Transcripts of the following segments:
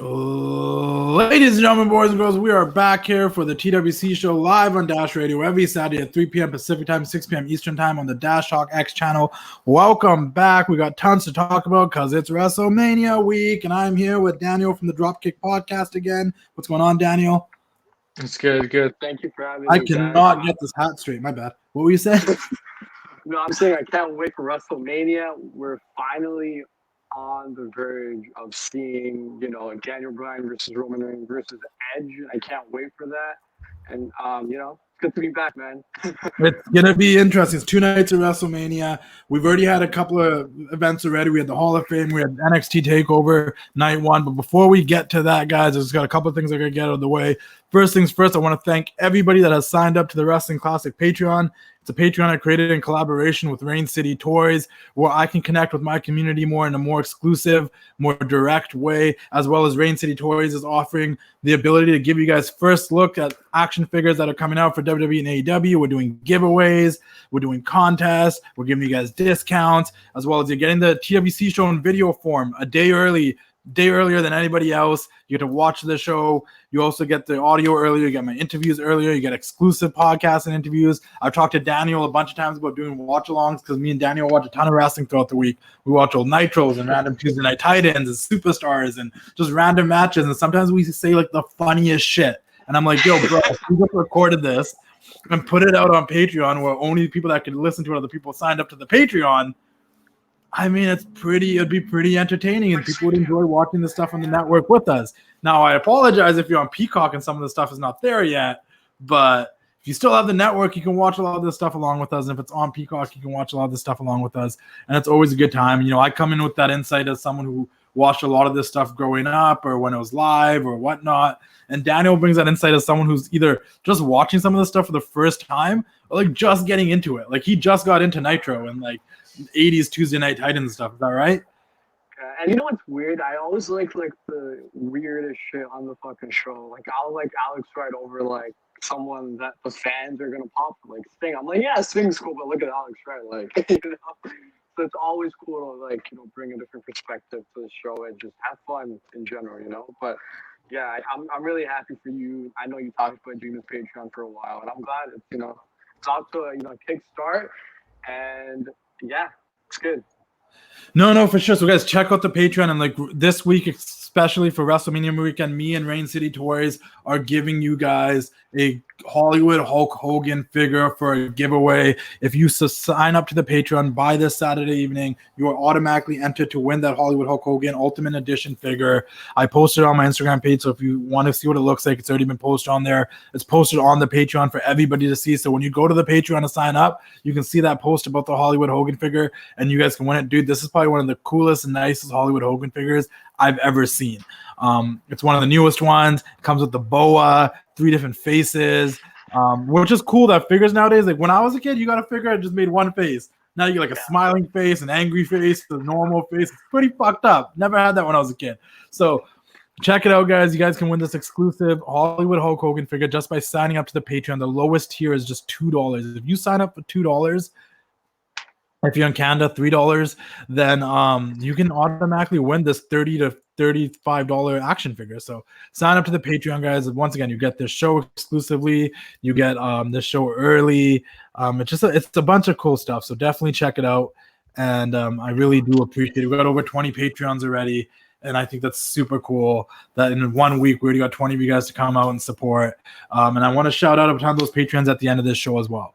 Ladies and gentlemen, boys and girls, we are back here for the TWC Show live on Dash Radio every Saturday at 3 p.m. Pacific Time, 6 p.m. Eastern Time on the Dash Talk X channel. Welcome back. We got tons to talk about because it's Wrestlemania week, and I'm here with Daniel from the Dropkick Podcast again. What's going on, Daniel? It's good. Thank you for having me. I cannot get this hat straight. My bad. What were you saying? No, I'm saying I can't wait for WrestleMania. We're finally on the verge of seeing, Daniel Bryan versus Roman Reigns versus Edge. I can't wait for that. And, it's good to be back, man. It's going to be interesting. It's 2 nights of WrestleMania. We've already had a couple of events already. We had the Hall of Fame. We had NXT TakeOver night 1. But before we get to that, guys, there's got a couple of things I got to get out of the way. First things first, I want to thank everybody that has signed up to the Wrestling Classic Patreon. It's a Patreon I created in collaboration with Rain City Toys, where I can connect with my community more in a more exclusive, more direct way, as well as Rain City Toys is offering the ability to give you guys first look at action figures that are coming out for WWE and AEW. We're doing giveaways, we're doing contests, we're giving you guys discounts, as well as you're getting the TWC Show in video form a day earlier than anybody else. You get to watch the show. You also get the audio earlier. You get my interviews earlier. You get exclusive podcasts and interviews. I've talked to Daniel a bunch of times about doing watch-alongs because me and Daniel watch a ton of wrestling throughout the week. We watch old Nitros and random Tuesday Night Titans and Superstars and just random matches. And sometimes we say like the funniest shit. And I'm like, yo, bro, we just recorded this and put it out on Patreon where only people that can listen to it are the people signed up to the Patreon. I mean, it'd be pretty entertaining and people would enjoy watching the stuff on the network with us. Now, I apologize if you're on Peacock and some of the stuff is not there yet, but if you still have the network, you can watch a lot of this stuff along with us. And if it's on Peacock, you can watch a lot of this stuff along with us. And it's always a good time. I come in with that insight as someone who watched a lot of this stuff growing up or when it was live or whatnot. And Daniel brings that insight as someone who's either just watching some of this stuff for the first time or like just getting into it. Like he just got into Nitro and like 80s Tuesday Night Titans stuff. Is that right? And you know what's weird? I always like the weirdest shit on the fucking show. Like I'll like Alex right over like someone that the fans are gonna pop for, like Sting. I'm like, yeah, Sting's cool, but look at Alex right, like So it's always cool to like bring a different perspective to the show and just have fun in general, But yeah, I'm really happy for you. I know you talked about doing this Patreon for a while, and I'm glad it's it's off to a kick start, and yeah, it's good. No, for sure. So guys, check out the Patreon. And like this week, especially for WrestleMania weekend, me and Rain City Toys are giving you guys a Hollywood Hulk Hogan figure for a giveaway. If you sign up to the Patreon by this Saturday evening, you are automatically entered to win that Hollywood Hulk Hogan Ultimate Edition figure. I posted it on my Instagram page, so if you want to see what it looks like, it's already been posted on there. It's posted on the Patreon for everybody to see. So when you go to the Patreon to sign up, you can see that post about the Hollywood Hogan figure, and you guys can win it. Dude, this is probably one of the coolest and nicest Hollywood Hogan figures I've ever seen. It's one of the newest ones. It comes with the boa, 3 different faces, which is cool that figures nowadays. Like when I was a kid, you got a figure that just made one face. Now you get like a smiling face, an angry face, a normal face. It's pretty fucked up. Never had that when I was a kid. So check it out, guys. You guys can win this exclusive Hollywood Hulk Hogan figure just by signing up to the Patreon. The lowest tier is just $2. If you sign up for $2, if you're in Canada, $3, then you can automatically win this $30 to $35 action figure. So sign up to the Patreon, guys. Once again, you get this show exclusively. You get this show early. It's a bunch of cool stuff. So definitely check it out. And I really do appreciate it. We got over 20 Patreons already. And I think that's super cool that in 1 week, we already got 20 of you guys to come out and support. And I want to shout out a ton of those Patreons at the end of this show as well.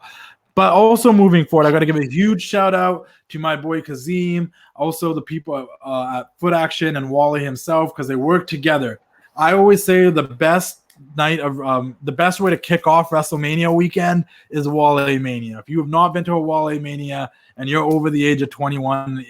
But also moving forward, I got to give a huge shout out to my boy Kazim, also the people at Foot Action and Wally himself, because they work together. I always say the best way to kick off WrestleMania weekend is Wrestlemania. If you have not been to a Wrestlemania and you're over the age of 21,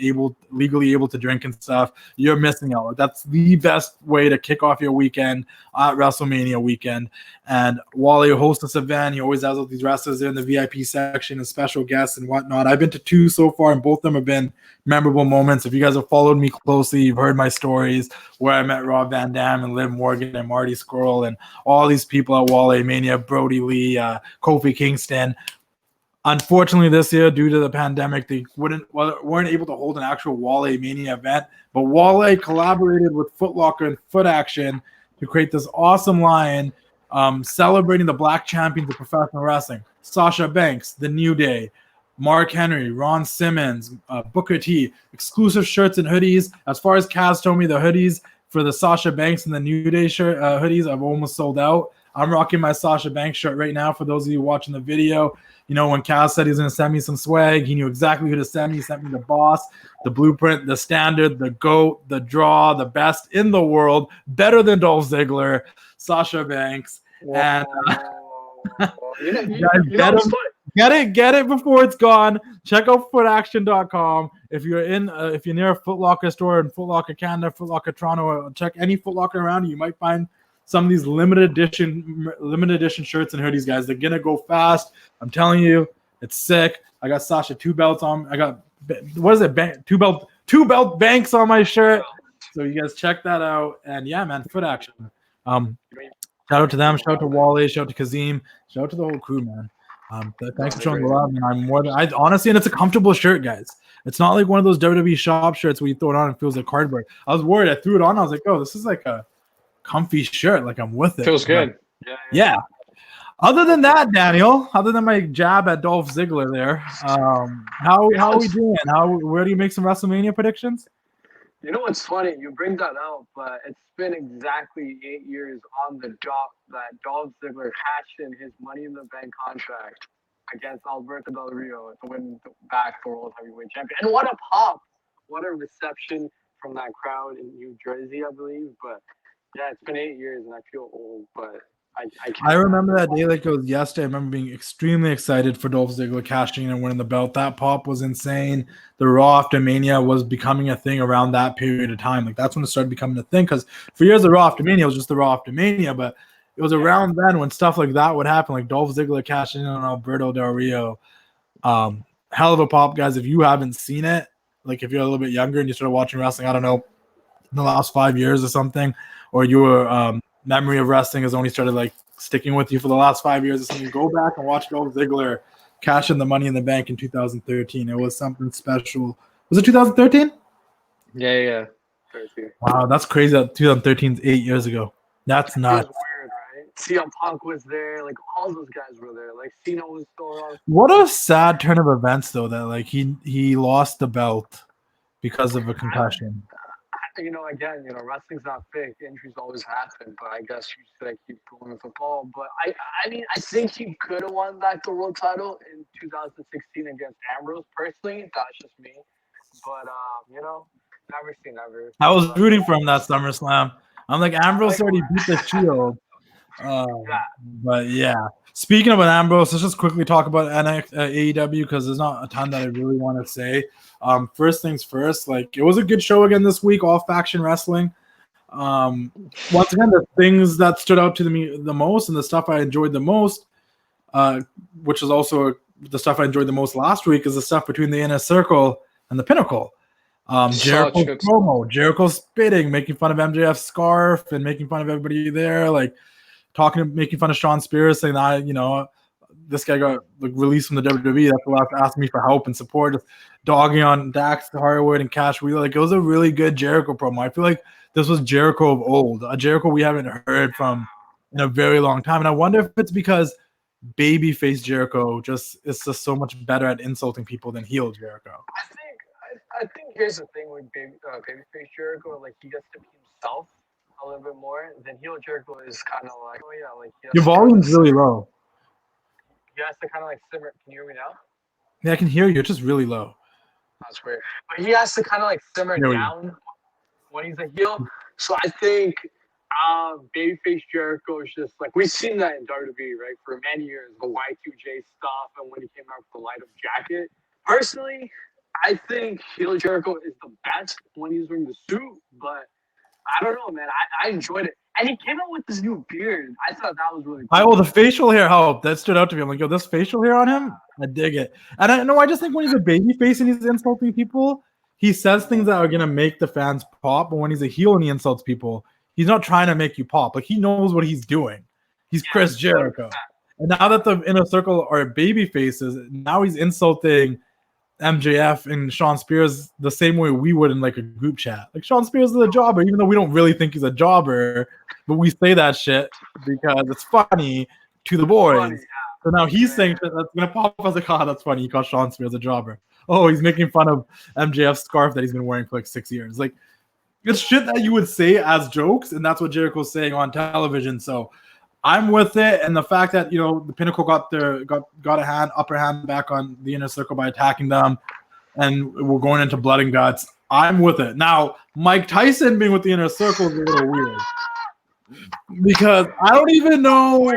legally able to drink and stuff, you're missing out. That's the best way to kick off your weekend at WrestleMania weekend. And Wally hosts this event. He always has all these wrestlers in the VIP section and special guests and whatnot. I've been to 2 so far, and both of them have been memorable moments. If you guys have followed me closely, you've heard my stories where I met Rob Van Dam and Liv Morgan and Marty Scurll and all these people at Wrestlemania, Brody Lee, Kofi Kingston. Unfortunately, this year, due to the pandemic, they weren't able to hold an actual Wale Mania event. But Wale collaborated with Foot Locker and Foot Action to create this awesome line celebrating the black champions of professional wrestling. Sasha Banks, The New Day, Mark Henry, Ron Simmons, Booker T, exclusive shirts and hoodies. As far as Kaz told me, the hoodies for the Sasha Banks and the New Day shirt hoodies have almost sold out. I'm rocking my Sasha Banks shirt right now for those of you watching the video. You know, when Kaz said he's going to send me some swag, he knew exactly who to send me. He sent me the boss, the blueprint, the standard, the GOAT, the draw, the best in the world, better than Dolph Ziggler, Sasha Banks. And get it before it's gone. Check out footaction.com. If you're near a Foot Locker store in Foot Locker Canada, Foot Locker Toronto, check any Foot Locker around you. You might find some of these limited edition shirts and hoodies, guys. They're gonna go fast. I'm telling you, it's sick. I got Sasha 2 belts on. I got two belt Banks on my shirt. So you guys check that out. And yeah, man, Foot Action. Shout out to them. Shout out to Wale. Shout out to Kazim. Shout out to the whole crew, man. Thanks for showing the love. And honestly, and it's a comfortable shirt, guys. It's not like one of those WWE shop shirts where you throw it on and it feels like cardboard. I was worried. I threw it on. I was like, oh, this is like a comfy shirt. Like I'm with it. Feels good. Yeah. Other than that, Daniel, other than my jab at Dolph Ziggler there, how are we doing? Where do you make some WrestleMania predictions? You know what's funny? You bring that out, but it's been exactly 8 years on the dot that Dolph Ziggler cashed in his Money in the Bank contract against Alberto Del Rio to win back the World Heavyweight Champion. And what a pop! What a reception from that crowd in New Jersey, I believe. But yeah, it's been 8 years, and I feel old, but I remember that day like it was yesterday. I remember being extremely excited for Dolph Ziggler cashing in and winning the belt. That pop was insane. The Raw after Mania was becoming a thing around that period of time. Like that's when it started becoming a thing. Because for years the Raw after Mania was just the Raw after Mania, but it was around then when stuff like that would happen, like Dolph Ziggler cashing in on Alberto Del Rio. Hell of a pop, guys. If you haven't seen it, like if you're a little bit younger and you started watching wrestling, I don't know, in the last 5 years or something, or you were memory of wrestling has only started like sticking with you for the last 5 years or something, go back and watch Dolph Ziggler cash in the Money in the Bank in 2013. It was something special. Was it 2013? Yeah. Wow, that's crazy. That 2013 is 8 years ago. That's nuts. Weird, right? CM Punk was there. Like all those guys were there. Like Cena was still around. What a sad turn of events, though, that like he lost the belt because of a concussion. You know, again, wrestling's not fake. Injuries always happen, but I guess you should keep going with the ball. But I mean, I think he could have won back the world title in 2016 against Ambrose. Personally, that's just me. But never say never. I was rooting for him that SummerSlam. I'm like, Ambrose already beat the Shield. But yeah. Speaking of Ambrose, let's just quickly talk about AEW because there's not a ton that I really want to say. First things first, like it was a good show again this week, all faction wrestling. Once again, the things that stood out to me the most and the stuff I enjoyed the most, which is also the stuff I enjoyed the most last week, is the stuff between the Inner Circle and the Pinnacle. Jericho's promo, Jericho spitting, making fun of MJF's scarf and making fun of everybody there, like making fun of Sean Spears, saying that, this guy got released from the WWE. That's allowed to ask me for help and support. Just dogging on Dax Harwood and Cash Wheeler. Like, it was a really good Jericho promo. I feel like this was Jericho of old, a Jericho we haven't heard from in a very long time. And I wonder if it's because babyface Jericho is just so much better at insulting people than heel Jericho. I think here's the thing with babyface Jericho. Like, he gets to be himself a little bit more. Then heel Jericho is kind of like, oh yeah, like your volume's really low. He has to kind of like simmer. Can you hear me now? Yeah, I can hear you. It's just really low. That's weird. But he has to kind of like simmer down when he's a heel. So I think babyface Jericho is just like, we've seen that in WWE, right? For many years, the Y2J stuff, and when he came out with the light up jacket. Personally, I think heel Jericho is the best when he's wearing the suit, but I don't know, man. I enjoyed it. And he came out with this new beard. I thought that was really cool. Well, the facial hair helped. That stood out to me. I'm like, yo, this facial hair on him? I dig it. And I just think when he's a baby face and he's insulting people, he says things that are going to make the fans pop. But when he's a heel and he insults people, he's not trying to make you pop. Like, he knows what he's doing. He's Chris Jericho. And now that the Inner Circle are baby faces, now he's insulting MJF and Sean Spears the same way we would in like a group chat. Like Sean Spears is a jobber, even though we don't really think he's a jobber, but we say that shit because it's funny to the boys. So now he's saying shit that's gonna pop up as like, that's funny. He called Sean Spears a jobber. Oh, he's making fun of MJF's scarf that he's been wearing for like 6 years. Like it's shit that you would say as jokes, and that's what Jericho's saying on television. So I'm with it, and the fact that the Pinnacle got a upper hand back on the Inner Circle by attacking them, and we're going into blood and guts. I'm with it. Now, Mike Tyson being with the Inner Circle is a little weird because I don't even know.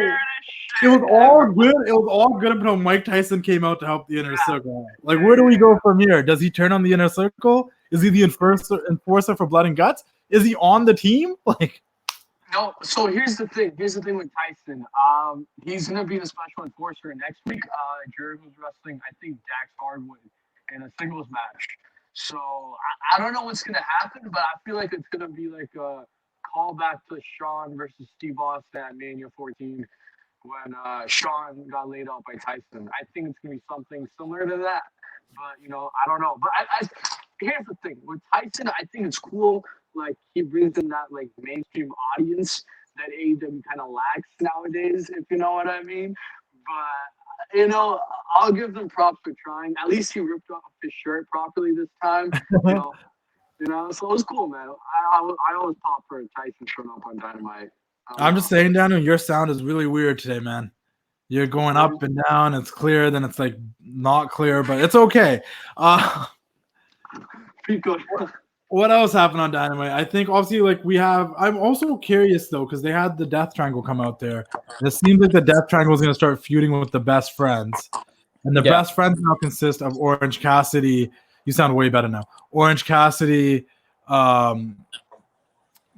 It was all good. It was all good until Mike Tyson came out to help the Inner Circle. Like, where do we go from here? Does he turn on the Inner Circle? Is he the enforcer for blood and guts? Is he on the team? Like. No, so here's the thing. Here's the thing with Tyson. He's gonna be the special enforcer next week. Jericho's wrestling, I think, Dax Hardwood in a singles match. So I don't know what's gonna happen, but I feel like it's gonna be like a callback to Shawn versus Steve Austin at Mania 14 when Shawn got laid out by Tyson. I think it's gonna be something similar to that. But I don't know. But here's the thing with Tyson. I think it's cool. Like he brings in that like mainstream audience that AEW kind of lacks nowadays, if you know what I mean. But I'll give them props for trying. At least he ripped off his shirt properly this time. So it was cool, man. I always pop for Tyson showing up on Dynamite. I'm just saying, Daniel, your sound is really weird today, man. You're going up and down. It's clear, then it's like not clear, but it's okay. What else happened on Dynamite? I think obviously I'm also curious though because they had the Death Triangle come out there. And it seems like the Death Triangle is going to start feuding with the Best Friends, and the Best Friends now consist of Orange Cassidy. You sound way better now. Orange Cassidy, Trent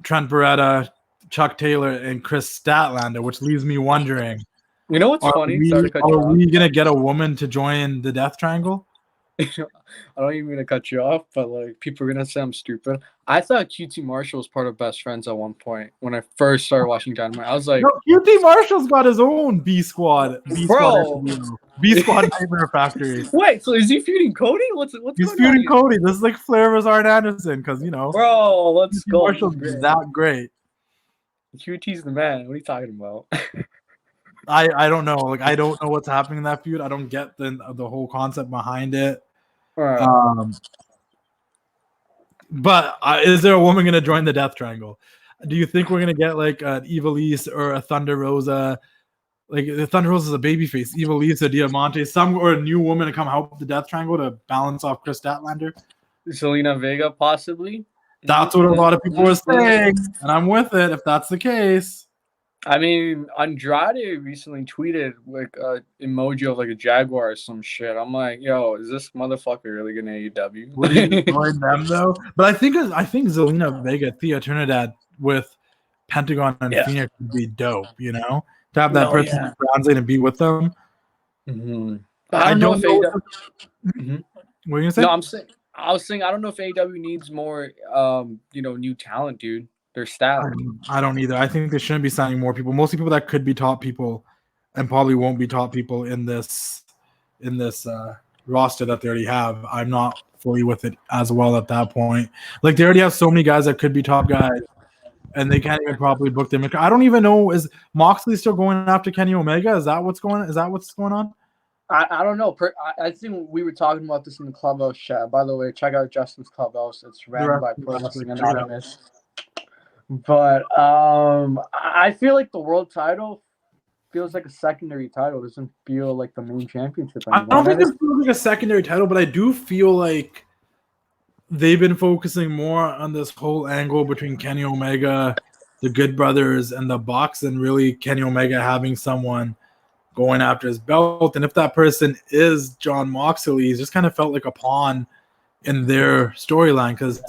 Beretta, Chuck Taylor, and Chris Statlander, which leaves me wondering. You know what's funny? Are we going to get a woman to join the Death Triangle? I don't even mean to cut you off, but like people are gonna say I'm stupid. I thought QT Marshall was part of Best Friends at one point when I first started watching Dynamite. I was like, no, QT Marshall's got his own B Squad, B Squad Nightmare Factory. Wait, so is he feuding Cody? What's he's feuding Cody? This is like Flair vs. Arn Anderson because bro, let's QT go. Marshall's that great. QT's the man. What are you talking about? I don't know. Like I don't know what's happening in that feud. I don't get the whole concept behind it. Right. But is there a woman going to join the Death Triangle? Do you think we're going to get like an Ivelisse or a Thunder Rosa? Like the Thunder Rosa is a babyface. Ivelisse or Diamante, or a new woman to come help the Death Triangle to balance off Chris Statlander? Zelina Vega, possibly. That's what a lot of people were saying, and I'm with it if that's the case. I mean, Andrade recently tweeted like an emoji of like a jaguar or some shit. I'm like, yo, is this motherfucker really gonna AEW? Would you join them though? But I think Zelina Vega, Thea Trinidad with Pentagon and Phoenix would be dope. To have that person translate and be with them. Mm-hmm. I don't know. What are you gonna say? No, I was saying I don't know if AEW needs more, new talent, dude. Their staff. I don't either. I think they shouldn't be signing more people. Mostly people that could be top people, and probably won't be top people in this roster that they already have. I'm not fully with it as well at that point. Like they already have so many guys that could be top guys, and they can't even properly book them. I don't even know. Is Moxley still going after Kenny Omega? Is that what's going on? I don't know. I think we were talking about this in the Clubhouse chat. By the way, check out Justin's Clubhouse. It's ran by Pro Wrestling Anonymous. But I feel like the world title feels like a secondary title. It doesn't feel like the main championship anymore. I don't think it feels like a secondary title, but I do feel like they've been focusing more on this whole angle between Kenny Omega, the Good Brothers, and the Bucks, and really Kenny Omega having someone going after his belt. And if that person is John Moxley, he's just kind of felt like a pawn in their storyline because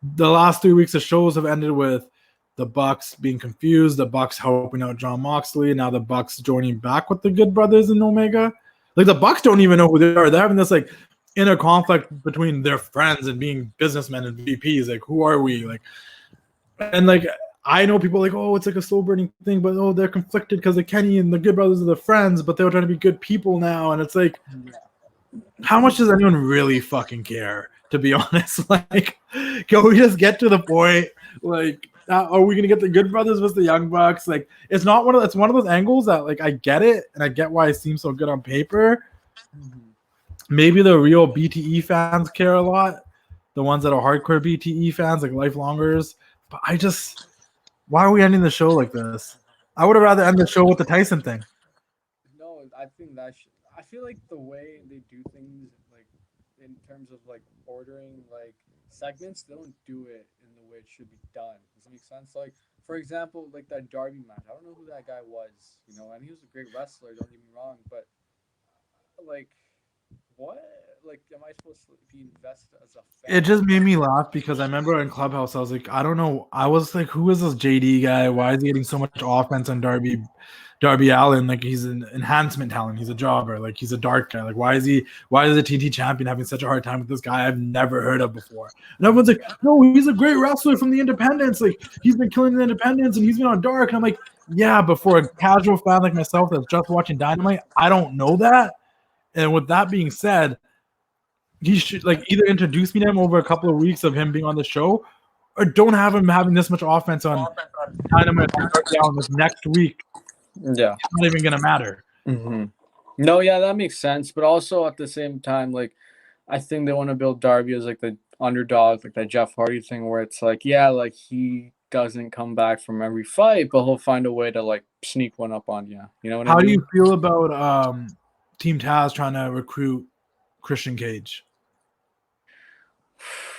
the last 3 weeks of shows have ended with the Bucks being confused, the Bucks helping out John Moxley, now the Bucks joining back with the Good Brothers and Omega. Like the Bucks don't even know who they are. They're having this like inner conflict between their friends and being businessmen and VPs. Like, who are we? Like, and like I know people are like, oh, it's like a slow burning thing, but oh, they're conflicted because of Kenny and the Good Brothers are the friends, but they're trying to be good people now. And it's like, how much does anyone really fucking care? To be honest, like, can we just get to the point? Like, are we gonna get the Good Brothers versus the Young Bucks? Like, it's one of those angles that, like, I get it and I get why it seems so good on paper. Maybe the real BTE fans care a lot, the ones that are hardcore BTE fans, like lifelongers. But why are we ending the show like this? I would have rather end the show with the Tyson thing. No, I think I feel like the way they do things, like in terms of like ordering like segments, they don't do it in the way it should be done. Does that make sense? Like, for example, like that Darby match. I don't know who that guy was, and he was a great wrestler. Don't get me wrong, but like, what? Like, am I supposed to be invested as a fan? It just made me laugh because I remember in Clubhouse, I was like, I don't know. I was like, who is this JD guy? Why is he getting so much offense on Darby Allin? Like, he's an enhancement talent. He's a jobber. Like, he's a dark guy. Like, why is the TT champion having such a hard time with this guy I've never heard of before? And everyone's like, no, he's a great wrestler from the independents. Like, he's been killing the independents and he's been on dark. And I'm like, yeah, but for a casual fan like myself that's just watching Dynamite, I don't know that. And with that being said, he should like either introduce me to him over a couple of weeks of him being on the show, or don't have him having this much offense on Dynamite down this next week. Yeah, it's not even gonna matter. Mm-hmm. No, yeah, that makes sense. But also at the same time, like, I think they want to build Darby as like the underdog, like that Jeff Hardy thing, where it's like, yeah, like he doesn't come back from every fight, but he'll find a way to like sneak one up on you. You know what I mean? How do you feel about Team Taz trying to recruit Christian Cage?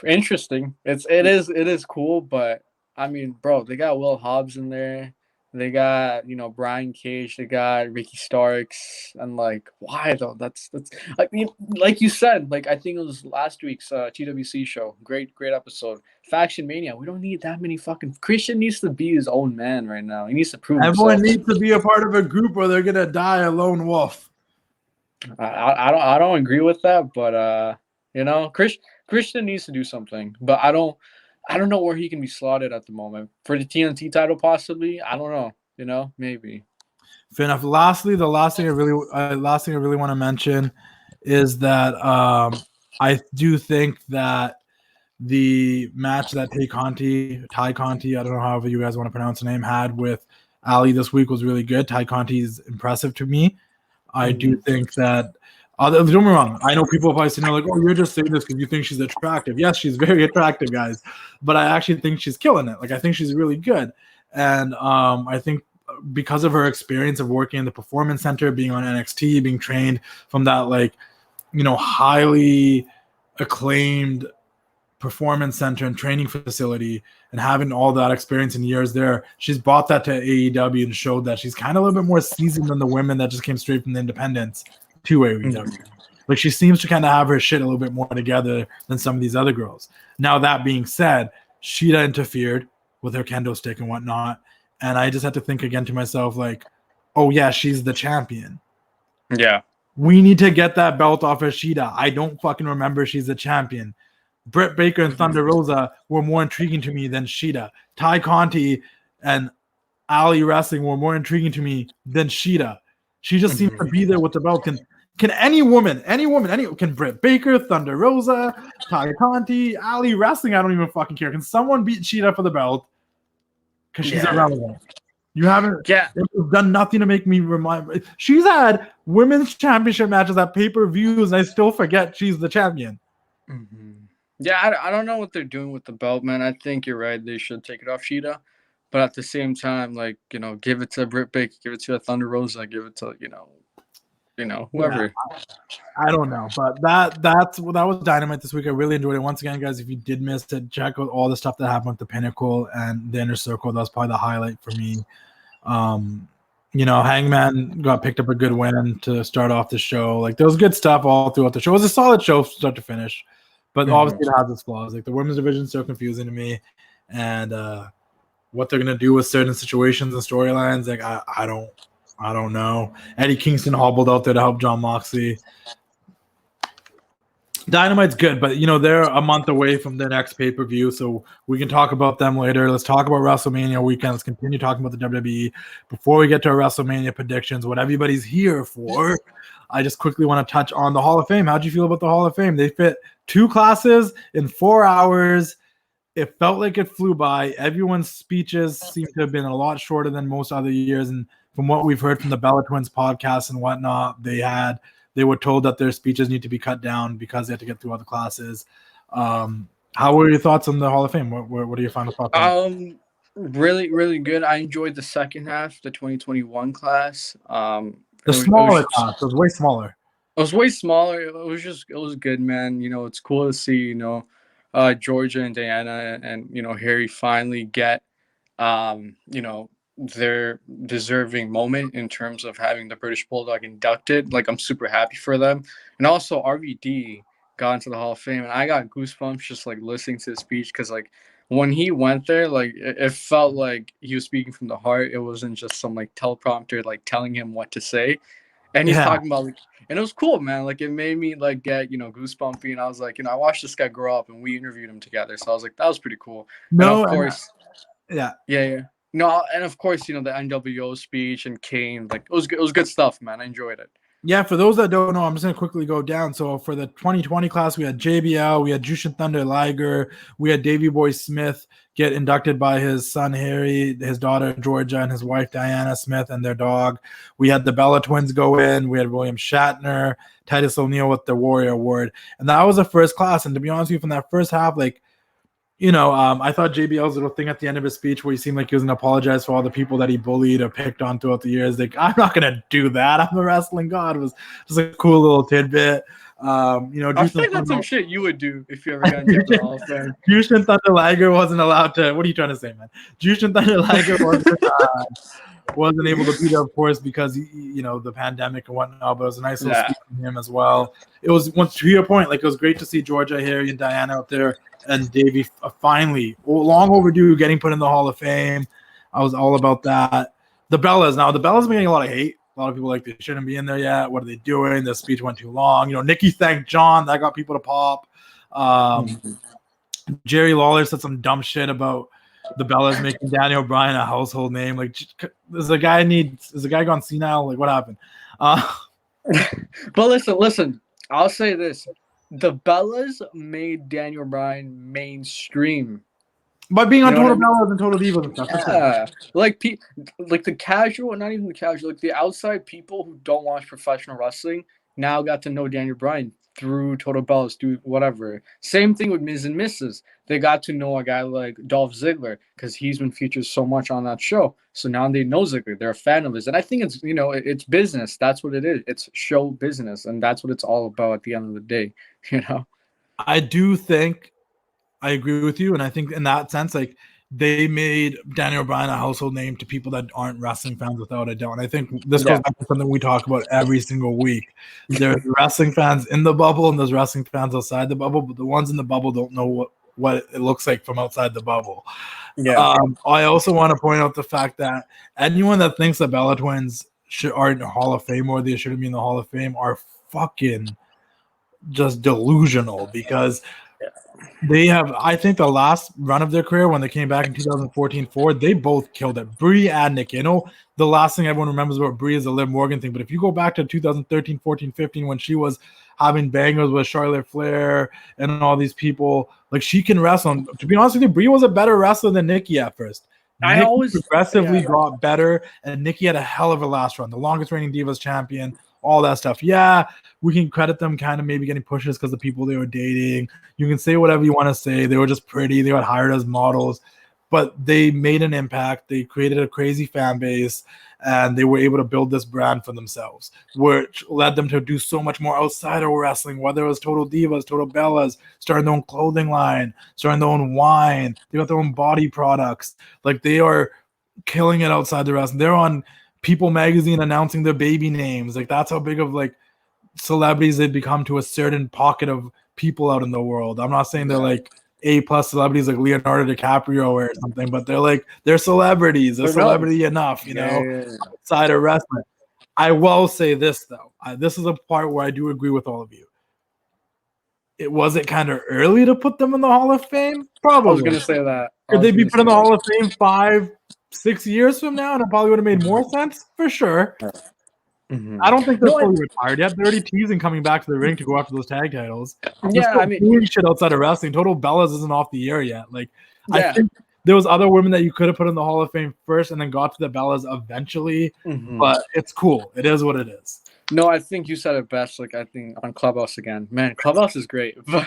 Interesting. It is cool, but I mean, bro, they got Will Hobbs in there. They got, Brian Cage. They got Ricky Starks. And like, why though? That's like you said. Like, I think it was last week's TWC show. Great episode. Faction Mania. We don't need that many fucking. Christian needs to be his own man right now. He needs to prove Everyone himself. needs to be a part of a group, or they're gonna die a lone wolf. I don't agree with that, but Christian needs to do something, but I don't know where he can be slotted at the moment. For the TNT title, possibly. I don't know. Maybe. Fair enough. Lastly, the last thing I really want to mention is that I do think that the match that Ty Conti, I don't know however you guys want to pronounce the name, had with Ali this week was really good. Ty Conti is impressive to me. I do think that. Don't get me wrong. I know people probably saying like, "Oh, you're just saying this because you think she's attractive." Yes, she's very attractive, guys. But I actually think she's killing it. Like, I think she's really good, and I think because of her experience of working in the Performance Center, being on NXT, being trained from that highly acclaimed Performance Center and training facility, and having all that experience in years there, she's brought that to AEW and showed that she's kind of a little bit more seasoned than the women that just came straight from the independents to AEW. Like, she seems to kind of have her shit a little bit more together than some of these other girls. Now, that being said, Sheeta interfered with her kendo stick and whatnot, and I just had to think again to myself, like, oh yeah, she's the champion. Yeah. We need to get that belt off of Sheeta. I don't fucking remember she's the champion. Britt Baker and Thunder Rosa were more intriguing to me than Sheeta. Ty Conti and Ali Wrestling were more intriguing to me than Sheeta. She just seems to be there with the belt. Can any woman, can Britt Baker, Thunder Rosa, Ty Conti, Ali Wrestling, I don't even fucking care. Can someone beat Sheeta for the belt? Because she's irrelevant. You haven't done nothing to make me remind. She's had women's championship matches at pay-per-views, and I still forget she's the champion. Yeah, I don't know what they're doing with the belt, man. I think you're right. They should take it off Sheeta. But at the same time, like, give it to Britt Baker, give it to Thunder Rosa, give it to, whoever. Yeah, I don't know. But that was Dynamite this week. I really enjoyed it. Once again, guys, if you did miss it, check out all the stuff that happened with the Pinnacle and the Inner Circle. That was probably the highlight for me. Hangman got picked up a good win to start off the show. Like, there was good stuff all throughout the show. It was a solid show start to finish. But obviously it has its flaws. Like, the women's division is so confusing to me. And what they're gonna do with certain situations and storylines, like I don't know. Eddie Kingston hobbled out there to help John Moxley. Dynamite's good, but they're a month away from their next pay-per-view, so we can talk about them later. Let's talk about WrestleMania weekend. Let's continue talking about the WWE. Before we get to our WrestleMania predictions, what everybody's here for, I just quickly want to touch on the Hall of Fame. How'd you feel about the Hall of Fame? They fit 2 classes in 4 hours. It felt like it flew by. Everyone's speeches seem to have been a lot shorter than most other years, and from what we've heard from the Bella Twins podcast and whatnot, they were told that their speeches need to be cut down because they had to get through other classes. How were your thoughts on the Hall of Fame? What are your final thoughts? Really, really good. I enjoyed the second half, the 2021 class. The smaller class. It was way smaller. It was way smaller. It was good, man. It's cool to see, Georgia and Diana and, Harry finally get, their deserving moment in terms of having the British Bulldog inducted. Like, I'm super happy for them. And also RVD got into the Hall of Fame, and I got goosebumps just like listening to his speech, because like when he went there, like it felt like he was speaking from the heart. It wasn't just some like teleprompter like telling him what to say. And he's talking about like, and it was cool, man. Like, it made me like get goosebumpy, and I was like, I watched this guy grow up, and we interviewed him together, so I was like, that was pretty cool. No, and of course, yeah. No, and of course, the NWO speech and Kane, like it was good stuff, man. I enjoyed it. Yeah, for those that don't know, I'm just going to quickly go down. So for the 2020 class, we had JBL, we had Jushin Thunder Liger, we had Davey Boy Smith get inducted by his son Harry, his daughter Georgia, and his wife Diana Smith and their dog. We had the Bella Twins go in. We had William Shatner, Titus O'Neil with the Warrior Award. And that was the first class. And to be honest with you, from that first half, like, I thought JBL's little thing at the end of his speech where he seemed like he was going to apologize for all the people that he bullied or picked on throughout the years. Like, I'm not going to do that. I'm a wrestling god. It was just a cool little tidbit. I think that's some shit you would do if you ever got into the Hall of Fame. Jushin Thunder Liger wasn't allowed to. What are you trying to say, man? Jushin Thunder Liger wasn't able to be there, of course, because the pandemic and whatnot. But it was a nice little speech from him as well. It was, to your point, like it was great to see Georgia, Harry, and Diana out there. And Davey finally, long overdue, getting put in the Hall of Fame. I was all about that. The Bellas are getting a lot of hate. A lot of people like they shouldn't be in there yet. What are they doing? The speech went too long. Nikki thanked John. That got people to pop. Jerry Lawler said some dumb shit about the Bellas making Daniel Bryan a household name. Like, is the guy gone senile? Like, what happened? But listen. I'll say this. The Bellas made Daniel Bryan mainstream by being on Total Bellas and Total Divas and stuff. Yeah, like the casual, not even the casual, like the outside people who don't watch professional wrestling now got to know Daniel Bryan through Total Bellas, through whatever. Same thing with Miz and Mrs. They got to know a guy like Dolph Ziggler because he's been featured so much on that show. So now they know Ziggler. They're a fan of his. And I think it's, it's business. That's what it is. It's show business. And that's what it's all about at the end of the day, I do think I agree with you. And I think in that sense, like, they made Daniel Bryan a household name to people that aren't wrestling fans without a doubt. And I think this goes back to something we talk about every single week. There's wrestling fans in the bubble and there's wrestling fans outside the bubble, but the ones in the bubble don't know what it looks like from outside the bubble. Yeah. I also want to point out the fact that anyone that thinks the Bella Twins are in the Hall of Fame or they shouldn't be in the Hall of Fame are fucking just delusional, because they have, I think, the last run of their career when they came back in 2014 forward, they both killed it. Brie and Nikki. The last thing everyone remembers about Brie is the Liv Morgan thing, but if you go back to 2013, 14, 15, when she was having bangers with Charlotte Flair and all these people, like, she can wrestle. To be honest with you, Brie was a better wrestler than Nikki at first. Nikki always progressively got better, and Nikki had a hell of a last run, the longest reigning Divas champion, all that stuff. Yeah, we can credit them kind of maybe getting pushes because the people they were dating. You can say whatever you want to say. They were just pretty. They got hired as models, but they made an impact. They created a crazy fan base, and they were able to build this brand for themselves, which led them to do so much more outside of wrestling, whether it was Total Divas, Total Bellas, starting their own clothing line, starting their own wine. They got their own body products. Like, they are killing it outside the wrestling. They're on People magazine announcing their baby names. Like, that's how big of, like, celebrities they've become to a certain pocket of people out in the world. I'm not saying they're like A+ celebrities like Leonardo DiCaprio or something, but they're celebrities. They're celebrity enough, outside of wrestling. I will say this, though. This is a part where I do agree with all of you. was it kind of early to put them in the Hall of Fame? Probably. I was gonna say that. Could they be put in the Hall of Fame 5-6 years from now, and it probably would have made more sense for sure. Mm-hmm. I don't think they're fully retired yet. They're already teasing coming back to the ring to go after those tag titles. Yeah, I mean, doing shit outside of wrestling. Total Bellas isn't off the air yet. Like, yeah. I think there was other women that you could have put in the Hall of Fame first, and then got to the Bellas eventually. But it's cool. It is what it is. No, I think you said it best. Like, I think on Clubhouse again, man, Clubhouse is great, but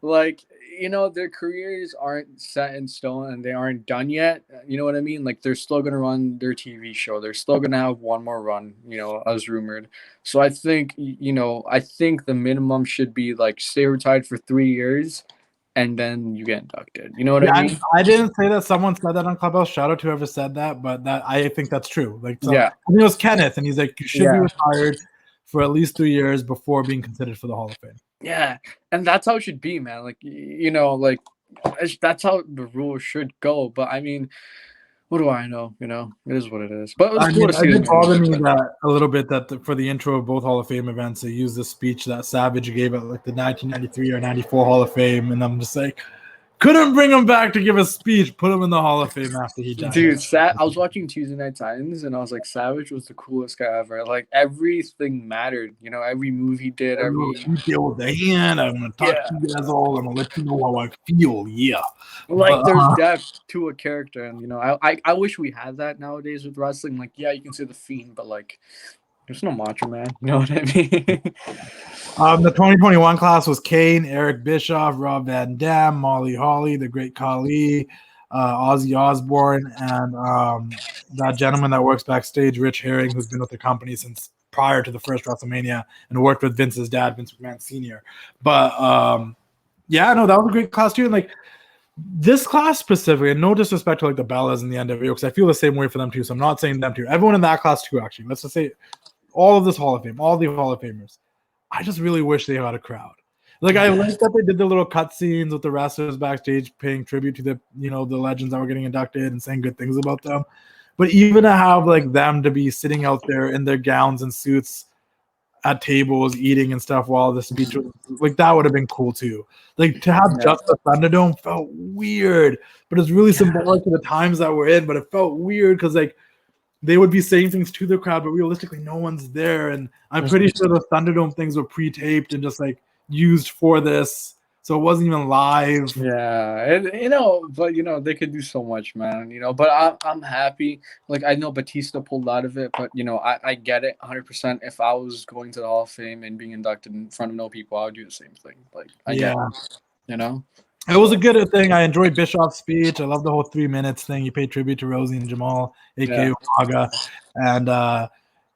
like, you know, their careers aren't set in stone and they aren't done yet. You know what I mean? Like, they're still gonna run their TV show. They're still gonna have one more run, you know, as rumored. So I think, you know, I think the minimum should be like stay retired for 3 years, and then you get inducted. You know what I mean? I didn't say that. Someone said that on Clubhouse. Shout out to whoever said that, but that I think that's true. Like, so, yeah, I think it was Kenneth, and he's like, you should be retired for at least 3 years before being considered for the Hall of Fame. Yeah, and that's how it should be, man. Like, you know, like that's how the rules should go. But I mean, what do I know? You know, it is what it is. But it was cool to see. It bothered me that a little bit that for the intro of both Hall of Fame events, they used the speech that Savage gave at like the 1993 or 94 Hall of Fame, and I'm just like, couldn't bring him back to give a speech. Put him in the Hall of Fame after he died. Dude, I was watching Tuesday Night Titans, and I was like, Savage was the coolest guy ever. Like, everything mattered. You know, every move he did. You deal with the hand. I'm gonna talk to you guys all. I'm gonna let you know how I feel. Yeah. Like, there's depth to a character, and you know, I wish we had that nowadays with wrestling. Like, yeah, you can say the Fiend, but like, there's no Macho Man. You know what I mean? The 2021 class was Kane, Eric Bischoff, Rob Van Dam, Molly Holly, the Great Khali, Ozzy Osbourne, and that gentleman that works backstage, Rich Herring, who's been with the company since prior to the first WrestleMania and worked with Vince's dad, Vince McMahon Sr. But yeah, no, that was a great class too. And like this class specifically, and no disrespect to like the Bellas and the NWO, because I feel the same way for them too. So I'm not saying them too. Everyone in that class too, actually. Let's just say all of this Hall of Fame, all the Hall of Famers. I just really wish they had a crowd. Like, I like that they did the little cutscenes with the wrestlers backstage paying tribute to the, you know, the legends that were getting inducted and saying good things about them. But even to have like them to be sitting out there in their gowns and suits at tables eating and stuff while the speech was like, that would have been cool too. Like, to have just the Thunderdome felt weird, but it's really symbolic to the times that we're in. But it felt weird because like they would be saying things to the crowd, but realistically no one's there. And I'm pretty sure the Thunderdome things were pre-taped and just like used for this, so it wasn't even live. Yeah, and, you know, but you know, they could do so much, man. You know, but I'm happy. Like, I know Batista pulled out of it, but you know, I get it 100%. If I was going to the Hall of Fame and being inducted in front of no people, I would do the same thing. Like, I get it, you know. It was a good thing. I enjoyed Bischoff's speech. I love the whole 3 minutes thing. He paid tribute to Rosie and Jamal, aka Umaga, and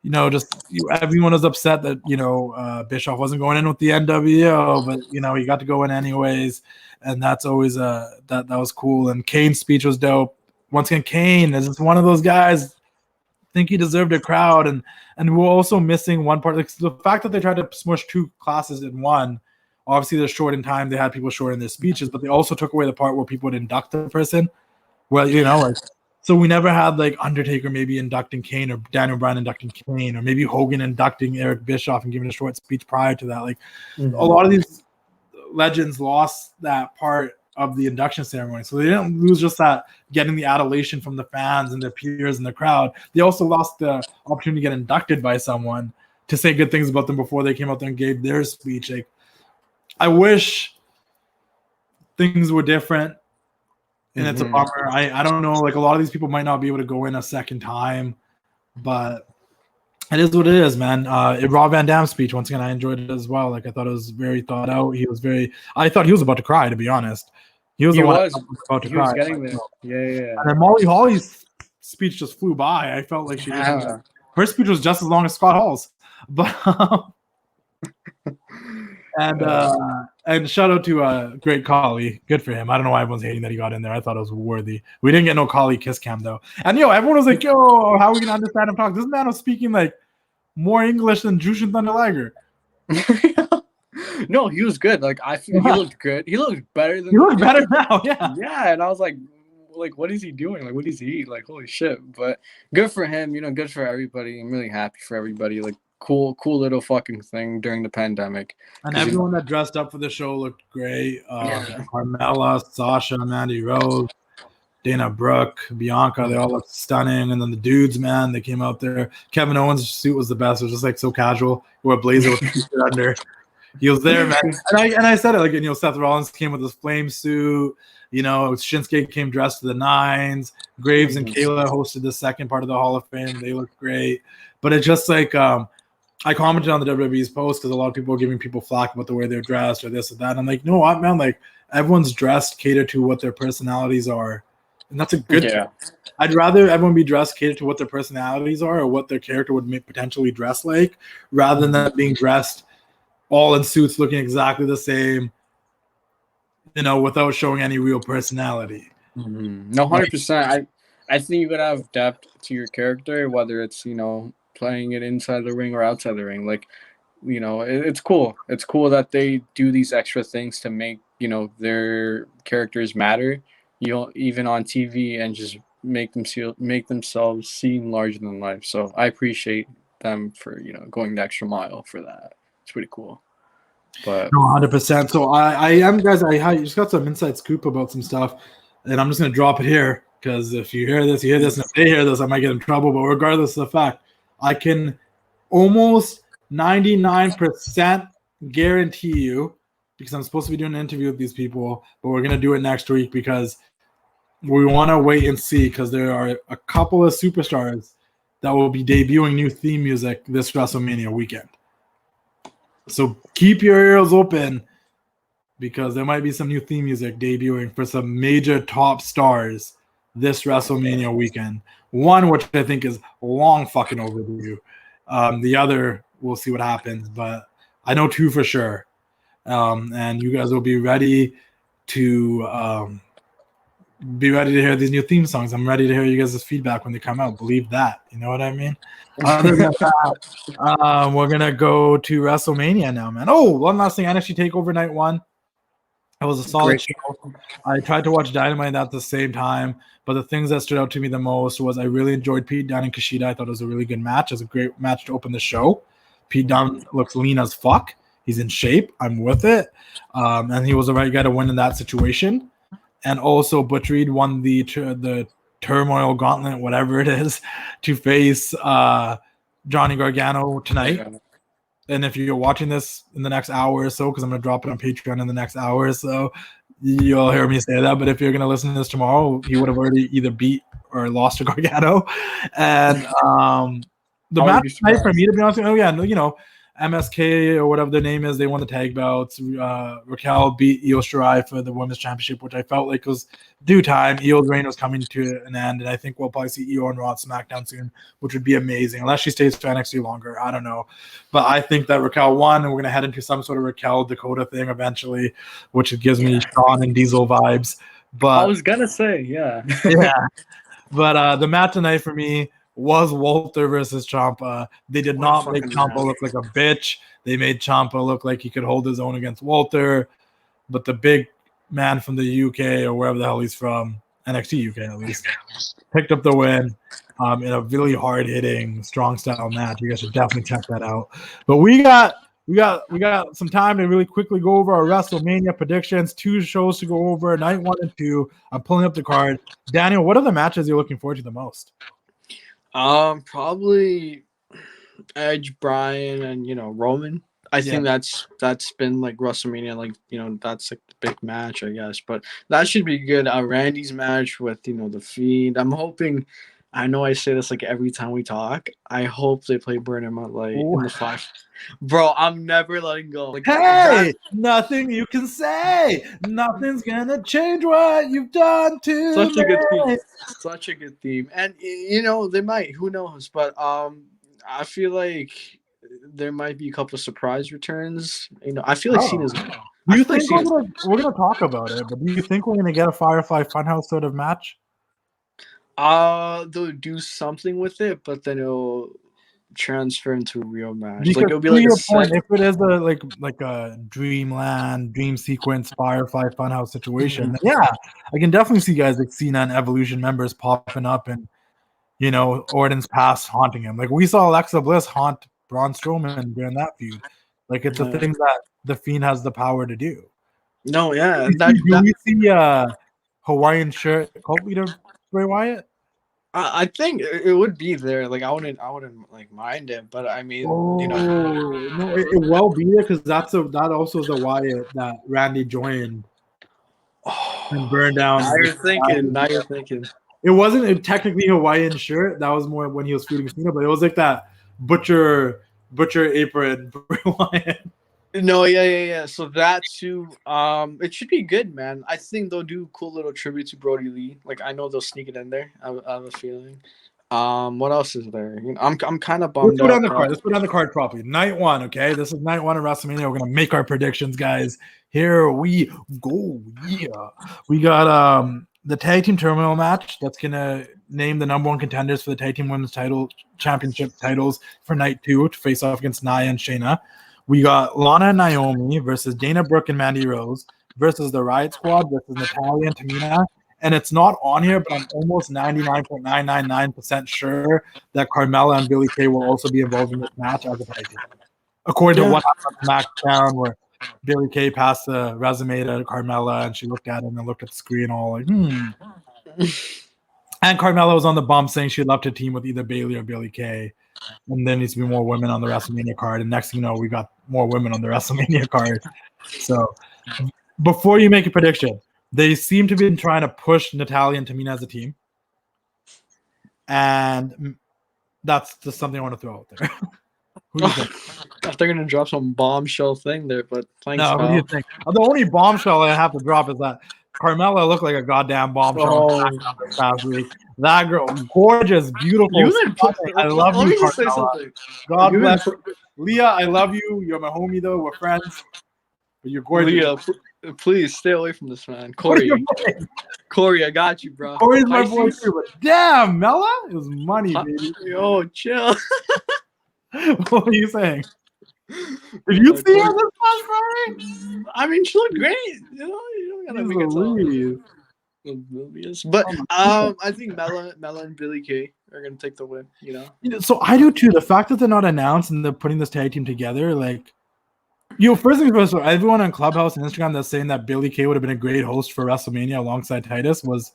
you know, just everyone was upset that, you know, Bischoff wasn't going in with the NWO, but you know, he got to go in anyways, and that's always that was cool. And Kane's speech was dope. Once again, Kane is just one of those guys. I think he deserved a crowd, and we're also missing one part. Like, the fact that they tried to smush 2 classes in one. Obviously, they're short in time. They had people short in their speeches, but they also took away the part where people would induct the person. Well, you know, like, so we never had like Undertaker maybe inducting Kane or Daniel Bryan inducting Kane, or maybe Hogan inducting Eric Bischoff and giving a short speech prior to that. Like, a lot of these legends lost that part of the induction ceremony. So they didn't lose just that getting the adulation from the fans and their peers in the crowd. They also lost the opportunity to get inducted by someone to say good things about them before they came out there and gave their speech. Like, I wish things were different, and it's a bummer. I don't know. Like, a lot of these people might not be able to go in a second time, but it is what it is, man. Rob Van Dam's speech, once again, I enjoyed it as well. Like, I thought it was very thought out. I thought he was about to cry, to be honest. He was about to cry. Was getting there. Yeah. And then Molly Holly's speech just flew by. I felt like her speech was just as long as Scott Hall's, but. And shout out to Great Khali. Good for him. I don't know why everyone's hating that he got in there. I thought it was worthy. We didn't get no Khali kiss cam though. And everyone was like, yo, how are we gonna understand him talk? This man was speaking like more English than Jushin Thunder Liger. No, he was good. Like, I feel he looked good. He looked better than he looked better now, yeah. Yeah, and I was like, what is he doing? Like, what does he eat? Like, holy shit. But good for him, you know, good for everybody. I'm really happy for everybody. Like, cool little fucking thing during the pandemic. And everyone that dressed up for the show looked great. Carmella, Sasha, Mandy Rose, Dana Brooke, Bianca, they all looked stunning. And then the dudes, man, they came out there. Kevin Owens' suit was the best. It was just like so casual. He wore a blazer with a t-shirt under. He was there, man. And I said it, like, Seth Rollins came with his flame suit. Shinsuke came dressed to the nines. Graves and Kayla hosted the second part of the Hall of Fame. They looked great. But it's just like I commented on the WWE's post because a lot of people were giving people flack about the way they're dressed or this or that. And I'm like, you know what, man? Like, everyone's dressed catered to what their personalities are. And that's a good thing. I'd rather everyone be dressed catered to what their personalities are or what their character would potentially dress like, rather than them being dressed all in suits looking exactly the same, without showing any real personality. Mm-hmm. No, 100%. I think you gotta have depth to your character, whether it's, playing it inside the ring or outside the ring. Like, it's cool. It's cool that they do these extra things to make, their characters matter, even on TV, and just make themselves seem larger than life. So I appreciate them for, going the extra mile for that. It's pretty cool. But 100%. So I am, guys, I just got some inside scoop about some stuff, and I'm just going to drop it here, because if you hear this, and if they hear this, I might get in trouble. But regardless of the fact, I can almost 99% guarantee you, because I'm supposed to be doing an interview with these people, but we're going to do it next week because we want to wait and see, because there are a couple of superstars that will be debuting new theme music this WrestleMania weekend. So keep your ears open, because there might be some new theme music debuting for some major top stars this WrestleMania weekend. One, which I think is long fucking overdue. The other, we'll see what happens, but I know two for sure. And you guys will be ready to hear these new theme songs. I'm ready to hear you guys' feedback when they come out. Believe that. You know what I mean? Other than that, we're going to go to WrestleMania now, man. Oh, one last thing. NXT Takeover Night 1. It was a solid show. I tried to watch Dynamite at the same time, but the things that stood out to me the most was I really enjoyed Pete Dunne and Kushida. I thought it was a really good match. It was a great match to open the show. Pete Dunne looks lean as fuck. He's in shape. I'm with it. And he was the right guy to win in that situation. And also Butch Reed won the Turmoil Gauntlet, whatever it is, to face Johnny Gargano tonight. Yeah. And if you're watching this in the next hour or so, because I'm going to drop it on Patreon in the next hour or so, you'll hear me say that. But if you're going to listen to this tomorrow, he would have already either beat or lost to Gargano. And the match tonight for me, to be honest, MSK or whatever their name is, they won the tag belts. Raquel beat Io Shirai for the women's championship, which I felt like was due time. Io's reign was coming to an end, and I think we'll probably see Io on Raw and SmackDown soon, which would be amazing, unless she stays for NXT longer. I don't know. But I think that Raquel won, and we're going to head into some sort of Raquel Dakota thing eventually, which gives me Shawn and Diesel vibes. But I was going to say, yeah. Yeah. But the match tonight for me was Walter versus Ciampa. They did not make Ciampa look like a bitch. They made Ciampa look like he could hold his own against Walter. But the big man from the UK, or wherever the hell he's from, NXT UK at least, picked up the win in a really hard-hitting, strong-style match. You guys should definitely check that out. But we got some time to really quickly go over our WrestleMania predictions. 2 shows to go over, night 1 and 2. I'm pulling up the card. Daniel, what are the matches you're looking forward to the most? Probably Edge, Bryan, and Roman. I think that's been like WrestleMania, like that's like the big match, I guess. But that should be good. Randy's match with the Fiend. I'm hoping. I know I say this like every time we talk. I hope they play Burn Him Out Light in the 5. Bro, I'm never letting go. Like, hey, nothing you can say. Nothing's gonna change what you've done to such a good theme. Such a good theme. And they might. Who knows? But I feel like there might be a couple of surprise returns. I feel like Cena's. Do you think we're gonna talk about it? But do you think we're gonna get a Firefly Funhouse sort of match? They'll do something with it, but then it'll transfer into a real match. Because it'll be like a point, if it is a Dreamland, Dream Sequence, Firefly Funhouse situation, then I can definitely see guys like Cena and Evolution members popping up and Orton's past haunting him. Like we saw Alexa Bliss haunt Braun Strowman during that feud. Like it's a thing that the Fiend has the power to do. No, yeah. Do we see Hawaiian shirt cult leader Bray Wyatt? I think it would be there. Like I wouldn't like mind it, but I mean, no, it will be there because that also is a Wyatt that Randy joined and burned down. Now you're thinking. It wasn't technically a Hawaiian shirt. That was more when he was feuding Cena, but it was like that butcher apron Bray Wyatt. No, yeah. So that too, it should be good, man. I think they'll do cool little tribute to Brody Lee. Like I know they'll sneak it in there. I have a feeling. What else is there? I'm kind of bummed. Let's put on the card properly. Night 1, okay. This is night 1 of WrestleMania. We're gonna make our predictions, guys. Here we go. Yeah, we got the tag team terminal match. That's gonna name the number 1 contenders for the tag team women's championship titles for night 2 to face off against Nia and Shayna. We got Lana and Naomi versus Dana Brooke and Mandy Rose versus the Riot Squad versus Natalya and Tamina. And it's not on here, but I'm almost 99.999% sure that Carmella and Billie Kay will also be involved in this match as a tag team. According to what happened on SmackDown, where Billie Kay passed the resume to Carmella and she looked at him and looked at the screen all like, And Carmella was on the bump saying she'd love to team with either Bayley or Billie Kay. And there needs to be more women on the WrestleMania card. And next thing you know, we got more women on the WrestleMania card. So before you make a prediction, they seem to be trying to push Natalya and Tamina as a team. And that's just something I want to throw out there. Who do you think? I thought they're going to drop some bombshell thing there, but thanks, No, what do you think? The only bombshell I have to drop is that Carmella looked like a goddamn bombshell this past week. That girl, gorgeous, beautiful. I love you, Carmella. God bless you. Leah, I love you. You're my homie, though. We're friends. But you're gorgeous. Leah, please stay away from this man. Corey, I got you, bro. Corey's my boy, too. But damn, Mella, it was money, baby. Yo, chill. What are you saying? Did you see her this past Friday? I mean, she looked great. You don't gotta make it sound. But I think Mella and Billie Kay are gonna take the win. So I do too. The fact that they're not announced and they're putting this tag team together, like, first things first, everyone on Clubhouse and Instagram that's saying that Billie Kay would have been a great host for WrestleMania alongside Titus was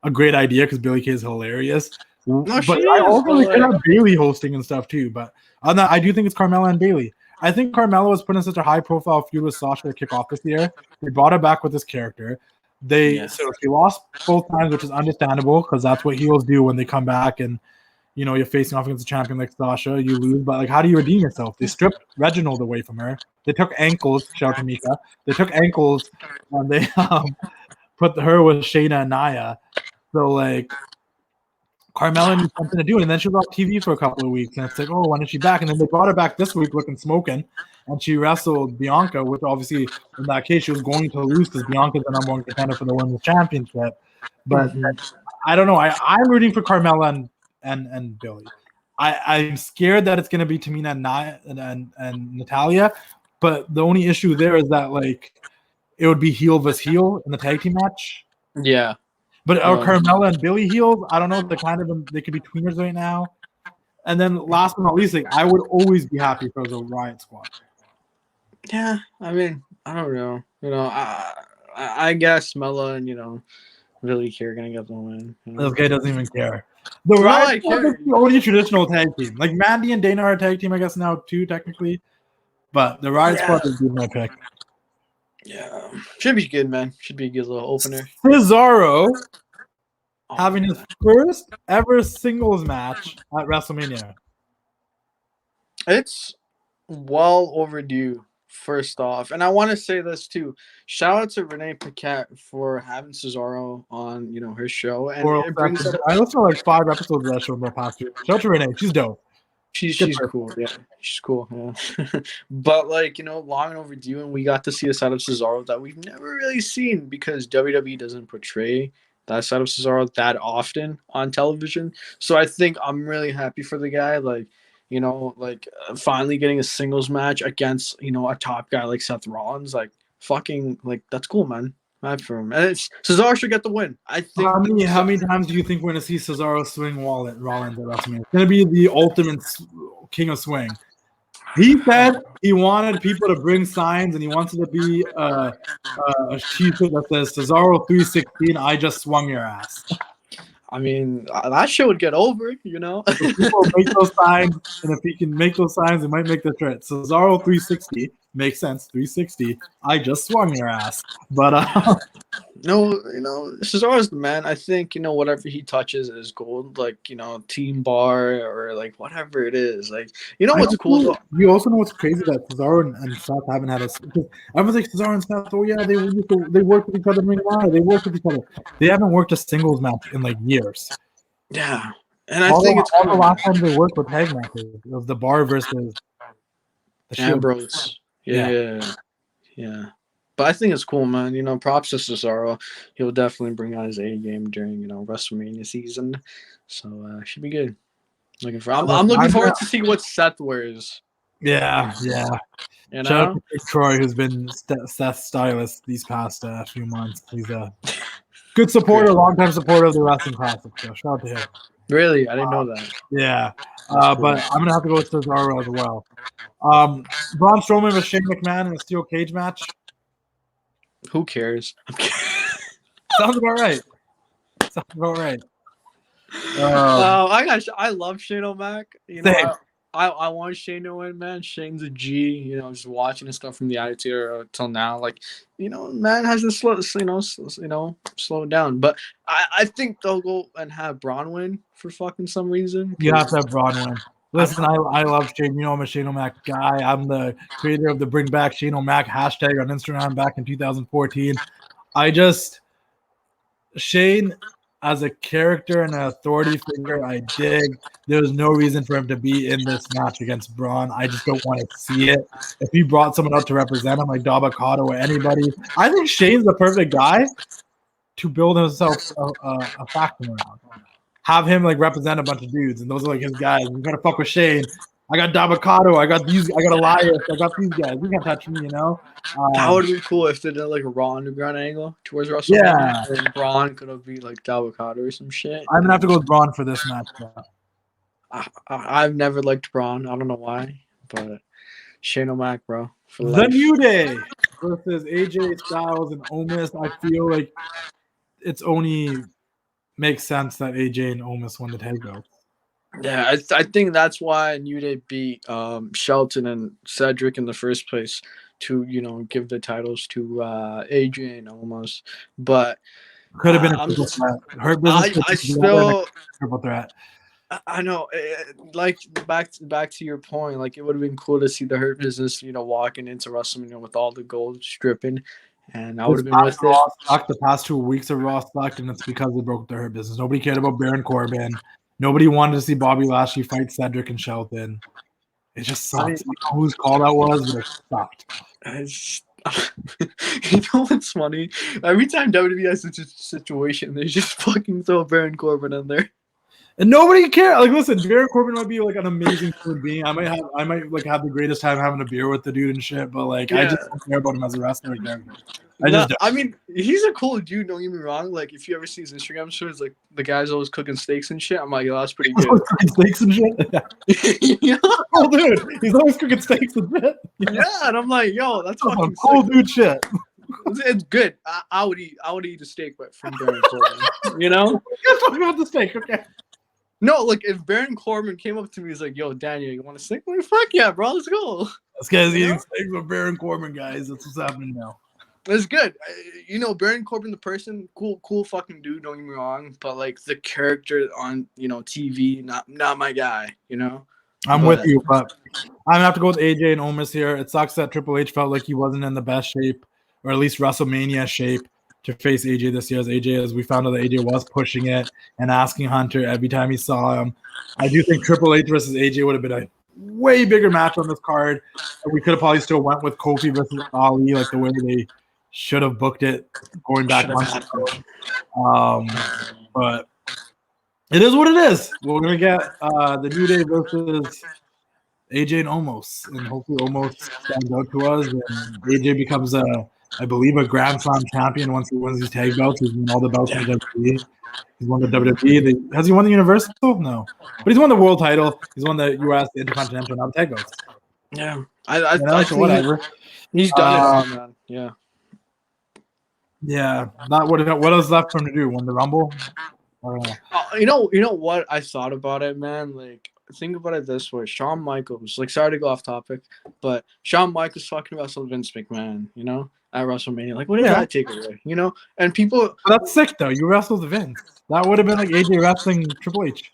a great idea because Billie Kay is hilarious. But I also like Bayley hosting and stuff too. But on that, I do think it's Carmella and Bayley. I think Carmella was put in such a high-profile feud with Sasha to kick off this year. They brought her back with this character. So she lost both times, which is understandable because that's what heels do when they come back and you're facing off against a champion like Sasha. You lose, but like, how do you redeem yourself? They stripped Reginald away from her. They took ankles. Shout out to Mika. They took ankles and they put her with Shayna and Nia. So like, Carmella needs something to do, and then she was off TV for a couple of weeks, and it's like, oh, when is she back? And then they brought her back this week looking smoking, and she wrestled Bianca, which obviously in that case she was going to lose because Bianca's the number 1 contender for the women's championship. But I don't know. I'm rooting for Carmella and Billie. I'm scared that it's going to be Tamina and Natalya, but the only issue there is that like it would be heel versus heel in the tag team match. Yeah. But are Carmella and Billie heels? I don't know if they could be tweeners right now. And then last but not least, like, I would always be happy if it was a Riot Squad. Yeah, I mean, I don't know. I guess Mella and Billie Kay are gonna get the win. This guy doesn't even care. The Riot Squad is the only traditional tag team. Like Mandy and Dana are a tag team, I guess now too, technically. But the Riot Squad is my pick. Yeah, should be good, man. Should be a good little opener. Cesaro having his first ever singles match at WrestleMania. It's well overdue, first off. And I want to say this too. Shout out to Renee Paquette for having Cesaro on, her show. And it brings up, I listened to like 5 episodes of that show in the past year. Shout out to Renee. She's dope. She's cool. Yeah, she's cool. Yeah. But long and overdue, and we got to see a side of Cesaro that we've never really seen because WWE doesn't portray that side of Cesaro that often on television. So I think I'm really happy for the guy. Finally getting a singles match against a top guy like Seth Rollins. That's cool, man. Mad for him. And Cesaro should get the win. I think. How many times do you think we're gonna see Cesaro swing Rollins at WrestleMania? It's gonna be the ultimate king of swing. He said he wanted people to bring signs, and he wants it to be a T-shirt that says Cesaro 316. I just swung your ass. I mean, that shit would get over, you know. If people make those signs, and if he can make those signs, it might make the threat. Cesaro 360 makes sense. 360. I just swung your ass, but No, you know, Cesaro's the man. I think, you know, whatever he touches is gold. Like, you know, team bar or like whatever it is. Like, you know what's cool though? You also know what's crazy that Cesaro and Seth haven't had everyone's like Cesaro and Seth. Oh yeah, they work with each other. They work with each other. They haven't worked a singles match in like years. Yeah, and I think it's all the last time they worked with tag matches was the Bar versus the Shield. Ambrose. Yeah. But I think it's cool, man. You know, props to Cesaro. He'll definitely bring out his A game during, you know, Wrestlemania season. So should be good. I'm looking forward to see what Seth wears. Yeah. You know? Shout out to Troy, who's been Seth's stylist these past few months. He's a good supporter, long-time supporter of the Wrestling Classic. So shout out to him. Really? I didn't know that. Yeah. Cool. But I'm going to have to go with Cesaro as well. Braun Strowman with Shane McMahon in a steel cage match. Who cares? Sounds about right. I love Shane O'Mac. You know, I want Shane to win, man. Shane's a G. You know, just watching his stuff from the Attitude Era till now, like, you know, man has to slow down. But I think they'll go and have Braun win for fucking some reason. You have to have Braun win. Listen, I love Shane. You know I'm a Shane O'Mac guy. I'm the creator of the Bring Back Shane O'Mac hashtag on Instagram back in 2014. Shane as a character and an authority figure, I dig. There's no reason for him to be in this match against Braun. I just don't want to see it. If he brought someone out to represent him, like Dabakato or anybody, I think Shane's the perfect guy to build himself a faction around. Have him like represent a bunch of dudes, and those are like his guys. You gotta fuck with Shane. I got Dabakato. I got Elias. I got these guys. You can't touch me, you know. That would be cool if they did like a Raw Underground angle towards WrestleMania. Yeah, and Braun could have beat like Dabakato or some shit. I'm gonna have to go with Braun for this match. I've never liked Braun. I don't know why, but Shane O'Mac, bro. For the New Day versus AJ Styles and Omos. I feel like it's only makes sense that AJ and Omos won the tag belt. Yeah, I think that's why New Day beat Shelton and Cedric in the first place to, you know, give the titles to AJ and Omos. But could have been a triple threat. I still triple threat. I know, like back to your point, like it would have been cool to see the Hurt Business, you know, walking into WrestleMania with all the gold stripping. And I would have been with it. The past 2 weeks of Raw sucked, and it's because they broke the Hurt Business. Nobody cared about Baron Corbin. Nobody wanted to see Bobby Lashley fight Cedric and Shelton. It just sucked. I don't know whose call that was, but it sucked. You know what's funny? Every time WWE has such a situation, they just fucking throw Baron Corbin in there. And nobody cares. Like, listen, Baron Corbin might be like an amazing human being. I might like have the greatest time having a beer with the dude and shit. But like, I just don't care about him as a wrestler. I mean, he's a cool dude. Don't get me wrong. Like, if you ever see his Instagram stories, like the guy's always cooking steaks and shit. I'm like, yo, that's pretty good. Cooking steaks and shit. Yeah. Oh, dude, he's always cooking steaks and shit. Yeah, and I'm like, yo, that's fucking cool, dude. Shit. It's good. I would eat a steak from Baron Corbin. You know? You're talking about the steak, okay? No, like if Baron Corbin came up to me, he's like, "Yo, Daniel, you want a steak?" I'm like, "Fuck yeah, bro, let's go." This guy's eating steaks with Baron Corbin, guys. That's what's happening now. It's good. You know, Baron Corbin, the person, cool fucking dude. Don't get me wrong, but like the character on, you know, TV, not my guy. You know. I'm with you, but I'm gonna have to go with AJ and Omos here. It sucks that Triple H felt like he wasn't in the best shape, or at least WrestleMania shape, to face AJ this year. As we found out that AJ was pushing it and asking Hunter every time he saw him. I do think Triple H versus AJ would have been a way bigger match on this card. We could have probably still went with Kofi versus Ali, like the way they should have booked it going back months ago. But it is what it is. We're gonna get the New Day versus AJ and Omos, and hopefully Omos stands out to us, and AJ becomes I believe a Grand Slam champion once he wins these tag belts. He's won all the belts in the WWE. He's won the WWE. Has he won the Universal? No. But he's won the world title. He's won the US, the Intercontinental, and now the tag belts. Yeah, I think whatever. He's done it, man. Yeah. Yeah, what else left for him to do? Win the Rumble? You know what I thought about it, man? Like, think about it this way: Shawn Michaels. Like, sorry to go off topic, but Shawn Michaels fucking wrestled Vince McMahon. You know, at WrestleMania. Like, what did that take away? You know, and people. That's sick though. You wrestled Vince. That would have been like AJ wrestling Triple H.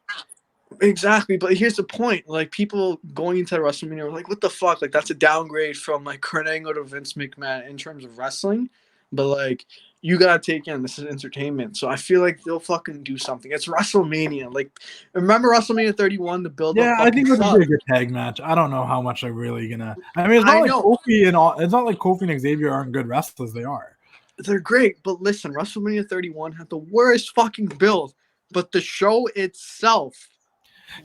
Exactly, but here's the point: like, people going into WrestleMania were like, "What the fuck?" Like, that's a downgrade from like Kurt Angle to Vince McMahon in terms of wrestling. But like, you gotta take in this is entertainment, so I feel like they'll fucking do something. It's WrestleMania. Like, remember WrestleMania 31, the build? Yeah, I think it would be a good tag match. I don't know how much they're really gonna. I mean, it's not like Kofi and all. It's not like Kofi and Xavier aren't good wrestlers. They are. They're great, but listen, WrestleMania 31 had the worst fucking build, but the show itself.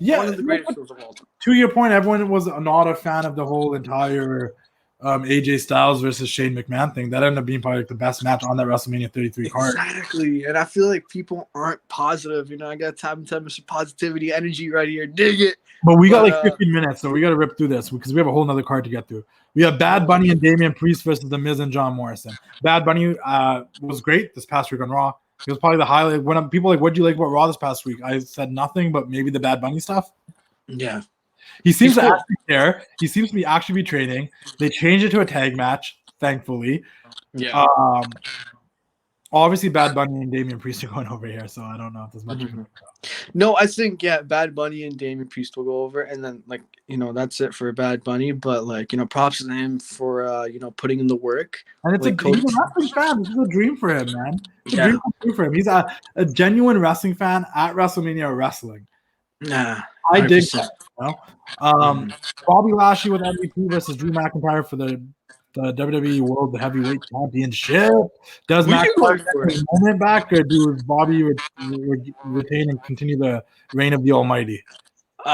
Yeah, one of the greatest shows of all time. To your point, everyone was not a fan of the whole entire AJ Styles versus Shane McMahon thing. That ended up being probably like the best match on that WrestleMania 33 card. Exactly, and I feel like people aren't positive. You know, I got time some positivity, energy right here. Dig it. But we got like 15 minutes, so we got to rip through this because we have a whole nother card to get through. We have Bad Bunny and Damian Priest versus The Miz and John Morrison. Bad Bunny was great this past week on Raw. He was probably the highlight. When people like, what do you like about Raw this past week? I said nothing, but maybe the Bad Bunny stuff. Yeah. He seems to actually care. He seems to be actually training. They changed it to a tag match, thankfully. Yeah. Obviously, Bad Bunny and Damian Priest are going over here, so I don't know if there's much. No, I think Bad Bunny and Damian Priest will go over, and then that's it for Bad Bunny. But props to him for putting in the work. And it's he's a wrestling fan. This is a dream for him, man. It's a dream for him. He's a genuine wrestling fan at WrestleMania wrestling. Nah, I dig that. Bobby Lashley with MVP versus Drew McIntyre for the WWE World Heavyweight Championship. Does McIntyre get his moment back, or do Bobby retain and continue the reign of the Almighty? Okay,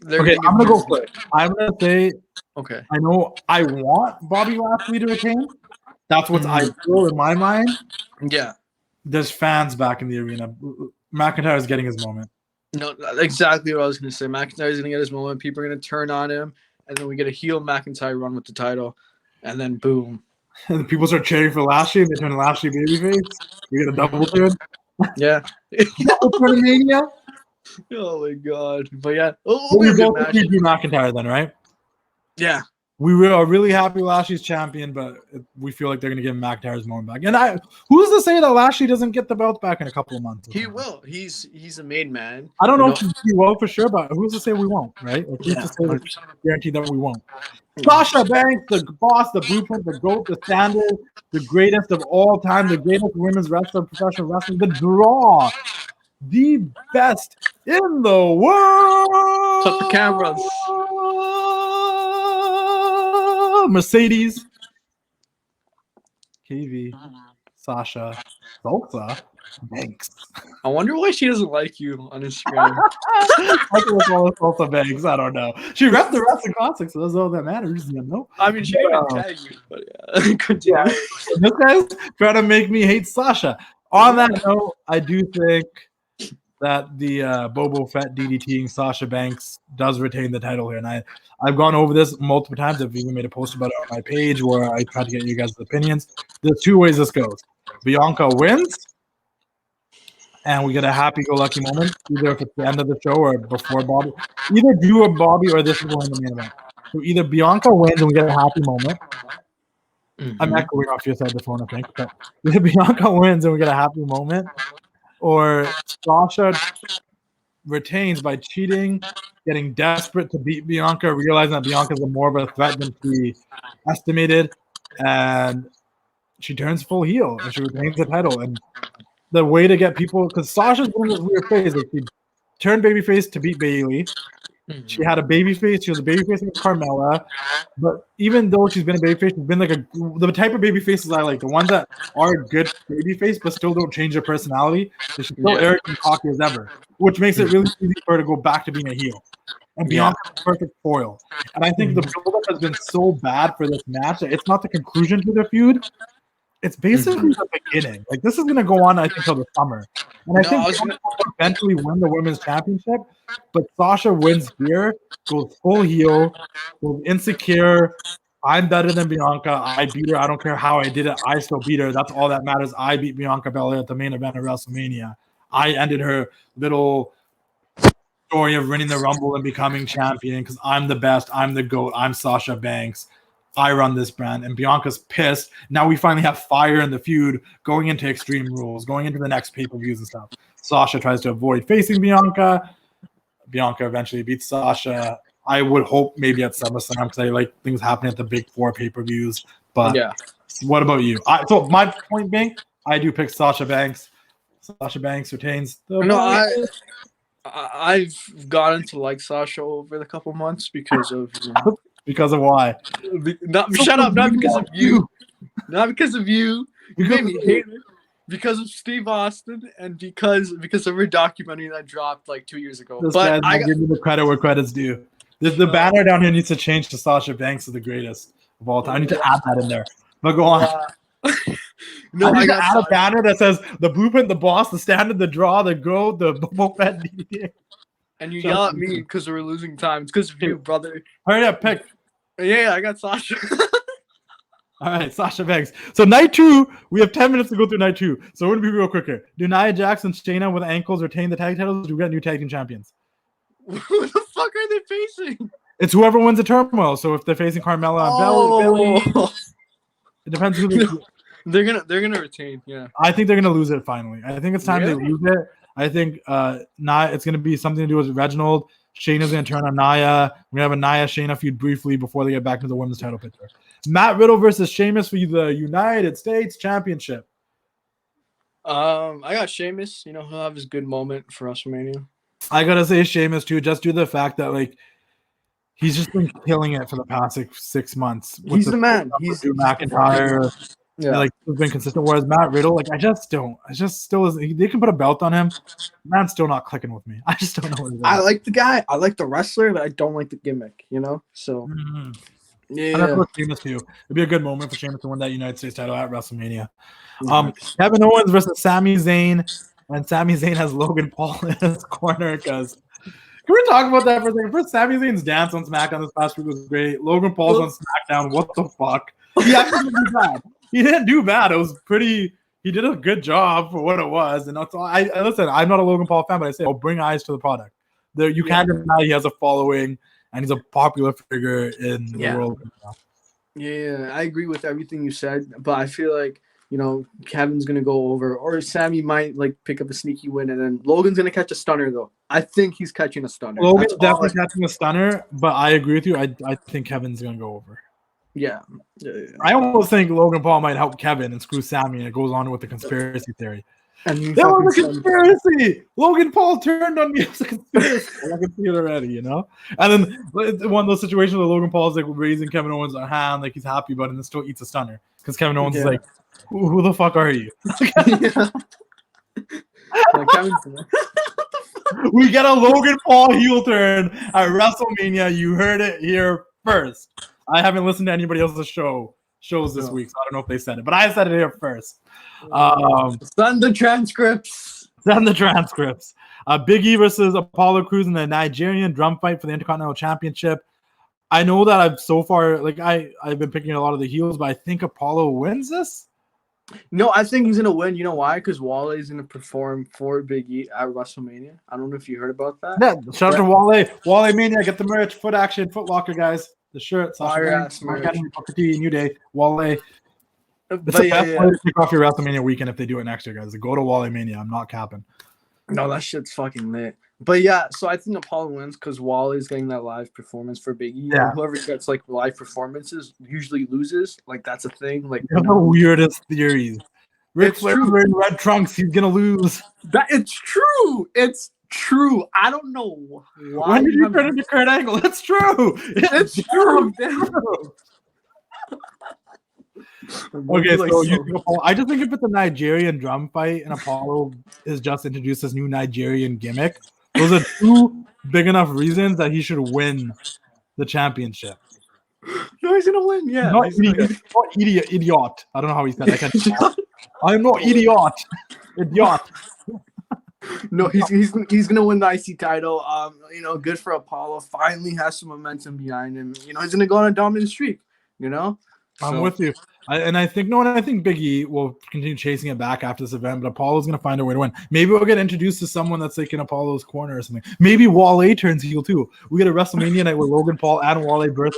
I'm gonna go quick. I'm gonna say, okay. I know I want Bobby Lashley to retain. That's what's ideal in my mind. Yeah, there's fans back in the arena. McIntyre is getting his moment. No, exactly what I was going to say. McIntyre's going to get his moment. People are going to turn on him, and then we get a heel McIntyre run with the title, and then boom. And people start cheering for Lashley, and they turn Lashley babyface. We get a double turn. Yeah. Double turn Mania. Oh my god! But yeah, we both agree Drew McIntyre then, right? Yeah. We are really happy Lashley's champion, but we feel like they're going to give McIntyre's moment back. And who's to say that Lashley doesn't get the belt back in a couple of months? He will. He's a made man. I don't know if he will for sure, but who's to say we won't, right? Like, who's to say guarantee that we won't? Sasha Banks, the boss, the blueprint, the GOAT, the standard, the greatest of all time, the greatest women's wrestler, professional wrestling, the draw, the best in the world. Cut the cameras. Mercedes, KV, Sasha, Salsa, Banks. I wonder why she doesn't like you on Instagram. I think it's all Salsa Banks. I don't know. She repped the Wrestling Classics, so that's all that matters. You know? I mean, she didn't tag you, but yeah. This guy's trying to make me hate Sasha. On that note, I do think that the Boba Fett DDTing Sasha Banks does retain the title here. And I've gone over this multiple times. I've even made a post about it on my page where I try to get you guys' opinions. There's two ways this goes. Bianca wins, and we get a happy-go-lucky moment, either if it's the end of the show or before Bobby. Either Drew or Bobby or this is going to the main event. So either Bianca wins and we get a happy moment. I'm not going off your side of the phone, I think. But either Bianca wins and we get a happy moment, or Sasha retains by cheating, getting desperate to beat Bianca, realizing that Bianca is more of a threat than she estimated, and she turns full heel and she retains the title. And the way to get people, because Sasha's in this weird phase, like she turned babyface to beat Bayley. She had a babyface. She was a babyface with Carmella, but even though she's been a babyface, she's been like the type of babyfaces I like, the ones that are good babyface but still don't change their personality. So she's still arrogant and cocky as ever, which makes it really easy for her to go back to being a heel. And Bianca's a perfect foil. And I think the build-up has been so bad for this match that it's not the conclusion to the feud. it's basically the beginning. Like this is gonna go on, I think, until the summer. And I think Sasha will eventually win the women's championship. But Sasha wins here, goes full heel, goes insecure. I'm better than Bianca. I beat her. I don't care how I did it. I still beat her. That's all that matters. I beat Bianca Belair at the main event of WrestleMania. I ended her little story of winning the Rumble and becoming champion because I'm the best. I'm the GOAT. I'm Sasha Banks. I run this brand. And Bianca's pissed. Now we finally have fire in the feud going into Extreme Rules, going into the next pay-per-views and stuff. Sasha tries to avoid facing Bianca. Bianca eventually beats Sasha. I would hope maybe at SummerSlam because I like things happening at the big 4 pay-per-views. But yeah, what about you? So my point being, I do pick Sasha Banks. Sasha Banks retains. I've gotten to like Sasha over the couple months because of because of why? Shut up! Not because of you. Not because of you. You made me hate it. Because of Steve Austin and because of her documentary that dropped like 2 years ago. This but I give you the credit where credit's due. The banner down here needs to change to Sasha Banks is the greatest of all time. I need to add that in there. But go on. No, I got a banner that says the blueprint, the boss, the standard, the draw, the go, the moped. And you yell at me because we're losing time. It's because of you, brother. Hurry up, pick. Yeah, I got Sasha. All right, Sasha Banks. So night 2, we have 10 minutes to go through night 2. So we're going to be real quicker. Do Nia Jax and Shayna with ankles retain the tag titles? Do we get new tag team champions? Who the fuck are they facing? It's whoever wins the turmoil. So if they're facing Carmella and Belly, it depends who they're gonna retain. Yeah, I think they're gonna lose it finally. I think it's time they lose it. I think it's gonna be something to do with Reginald. Shayna's gonna turn on Nia. We're gonna have a Nia Shayna feud briefly before they get back to the women's title picture. Matt Riddle versus Sheamus for the United States Championship. I got Sheamus. You know, he'll have his good moment for WrestleMania. I gotta say Sheamus too, just due to the fact that like he's just been killing it for the past 6 months. He's the man. He's McIntyre. Yeah, like he's been consistent. Whereas Matt Riddle, like I just still isn't. They can put a belt on him. Man's still not clicking with me. I just don't know what it is. I like the guy. I like the wrestler, but I don't like the gimmick. You know, so yeah. And that's what Sheamus too. It'd be a good moment for Sheamus to win that United States title at WrestleMania. Kevin Owens versus Sami Zayn, and Sami Zayn has Logan Paul in his corner because. Can we talk about that for a second? First, Sami Zayn's dance on SmackDown this past week was great. Logan Paul's on SmackDown. What the fuck? He actually didn't do bad. He didn't do bad. It was pretty. He did a good job for what it was. And that's all. I listen. I'm not a Logan Paul fan, but I say, bring eyes to the product. You can't deny he has a following and he's a popular figure in the world. Yeah, I agree with everything you said, but I feel like Kevin's gonna go over, or Sammy might like pick up a sneaky win, and then Logan's gonna catch a stunner though. I think he's catching a stunner. Logan's definitely catching a stunner, but I agree with you. I think Kevin's gonna go over. Yeah. I almost think Logan Paul might help Kevin and screw Sammy, and it goes on with the conspiracy theory. And that was a conspiracy. Logan Paul turned on me as a conspiracy. I can see it already, And then one of those situations where Logan Paul's like raising Kevin Owens' hand, like he's happy, but then still eats a stunner because Kevin Owens is like, who the fuck are you? We get a Logan Paul heel turn at WrestleMania. You heard it here first. I haven't listened to anybody else's shows this week, so I don't know if they said it, but I said it here first. Send the transcripts. Big E versus Apollo Crews in the Nigerian drum fight for the Intercontinental Championship. I know that I've been picking a lot of the heels, but I think Apollo wins this. No, I think he's gonna win. You know why? Because Wale is gonna perform for Big E at WrestleMania. I don't know if you heard about that. Yeah, shout out to Wale. Wale Mania, get the merch, Foot Action, Foot Locker, guys. The shirt, Mark Academy, Booker T, New Day, Wale. It's the best way to kick off your WrestleMania weekend if they do it next year, guys. Go to Wale Mania. I'm not capping. No, that shit's fucking lit. But yeah, so I think Apollo wins because Wale is getting that live performance for Big E. Yeah. Whoever gets like live performances usually loses. Like that's a thing. Like the weirdest theories. Ric Flair wearing red trunks, he's gonna lose. It's true. It's true. I don't know why. When did you turn into Kurt Angle? It's true. It's true. Okay, so you think Apollo, I just think if it's a Nigerian drum fight and Apollo is just introduced this new Nigerian gimmick, those are two big enough reasons that he should win the championship. No, No, he's gonna win. Yeah, Not idiot. Idiot. I don't know how he said it. I can't. I'm not idiot. Idiot. No, he's gonna win the IC title. Good for Apollo. Finally has some momentum behind him. He's gonna go on a dominant streak. I'm with you. I think Big E will continue chasing it back after this event, but Apollo's gonna find a way to win. Maybe we'll get introduced to someone that's like in Apollo's corner or something. Maybe Wale turns heel too. We get a WrestleMania night with Logan Paul and Wale birth.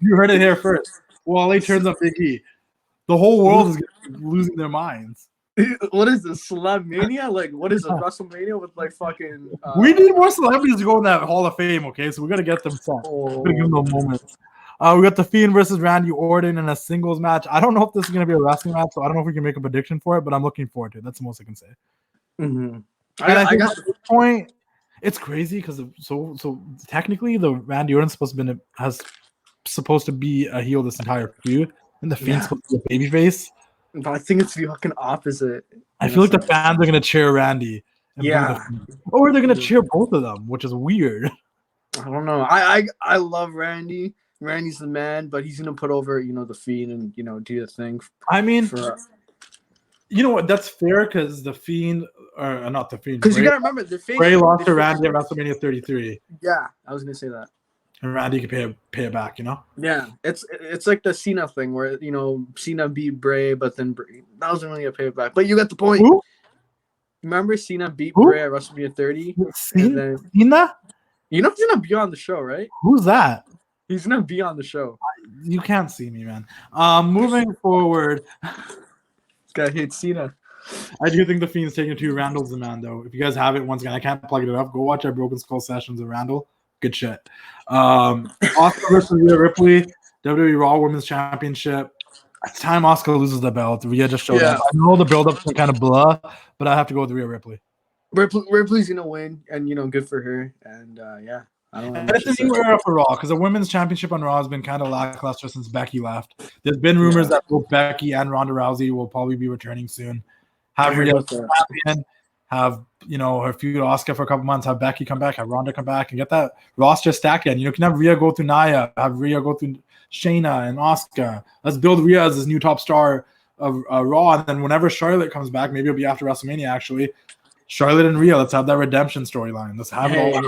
You heard it here first. Wale turns up Big E. The whole world is losing their minds. What is this, Wrestlemania? Like, what is a WrestleMania with like fucking? We need more celebrities to go in that Hall of Fame. Okay, so we gotta get them set. We're gonna give them moments. We got The Fiend versus Randy Orton in a singles match. I don't know if this is going to be a wrestling match, so I don't know if we can make a prediction for it, but I'm looking forward to it. That's the most I can say. Mm-hmm. I think at this point, it's crazy because so technically the Randy Orton's supposed to be a heel this entire feud, and the Fiend's supposed to be a babyface. But I think it's the fucking opposite. I feel like the fans are going to cheer Randy. Or they're going to cheer both of them, which is weird. I don't know. I love Randy. Randy's the man, but he's gonna put over, the Fiend and do the thing. I mean, you know what? That's fair because the Fiend, or not the Fiend. Because you gotta remember, Bray lost to Randy at WrestleMania 33. Yeah, I was gonna say that. And Randy could pay it back, Yeah, it's like the Cena thing where Cena beat Bray, but then that wasn't really a payback. But you got the point. Who? Remember Cena beat Bray at WrestleMania 30? Cena? He's gonna be on the show, right? Who's that? He's gonna be on the show. You can't see me, man. Moving forward, this guy hates Cena. I do think the Fiend's taking 2. Randall's the man, though. If you guys have it, once again, I can't plug it up. Go watch our Broken Skull sessions of Randall. Good shit. Asuka versus Rhea Ripley, WWE Raw Women's Championship. It's time Asuka loses the belt. Rhea just showed up. I know the build-up's been kind of blah, but I have to go with Rhea Ripley. Ripley's gonna win, and good for her. And I don't know. It's a new era for Raw because the women's championship on Raw has been kind of lackluster since Becky left. There's been rumors that both Becky and Ronda Rousey will probably be returning soon. Have Rhea champion, have her feud with Asuka for a couple months, have Becky come back, have Ronda come back, and get that roster stacked again. You can have Rhea go through Nia, have Rhea go through Shayna and Asuka. Let's build Rhea as this new top star of Raw, and then whenever Charlotte comes back, maybe it'll be after WrestleMania actually. Charlotte and Rhea, let's have that redemption storyline. Let's have it all.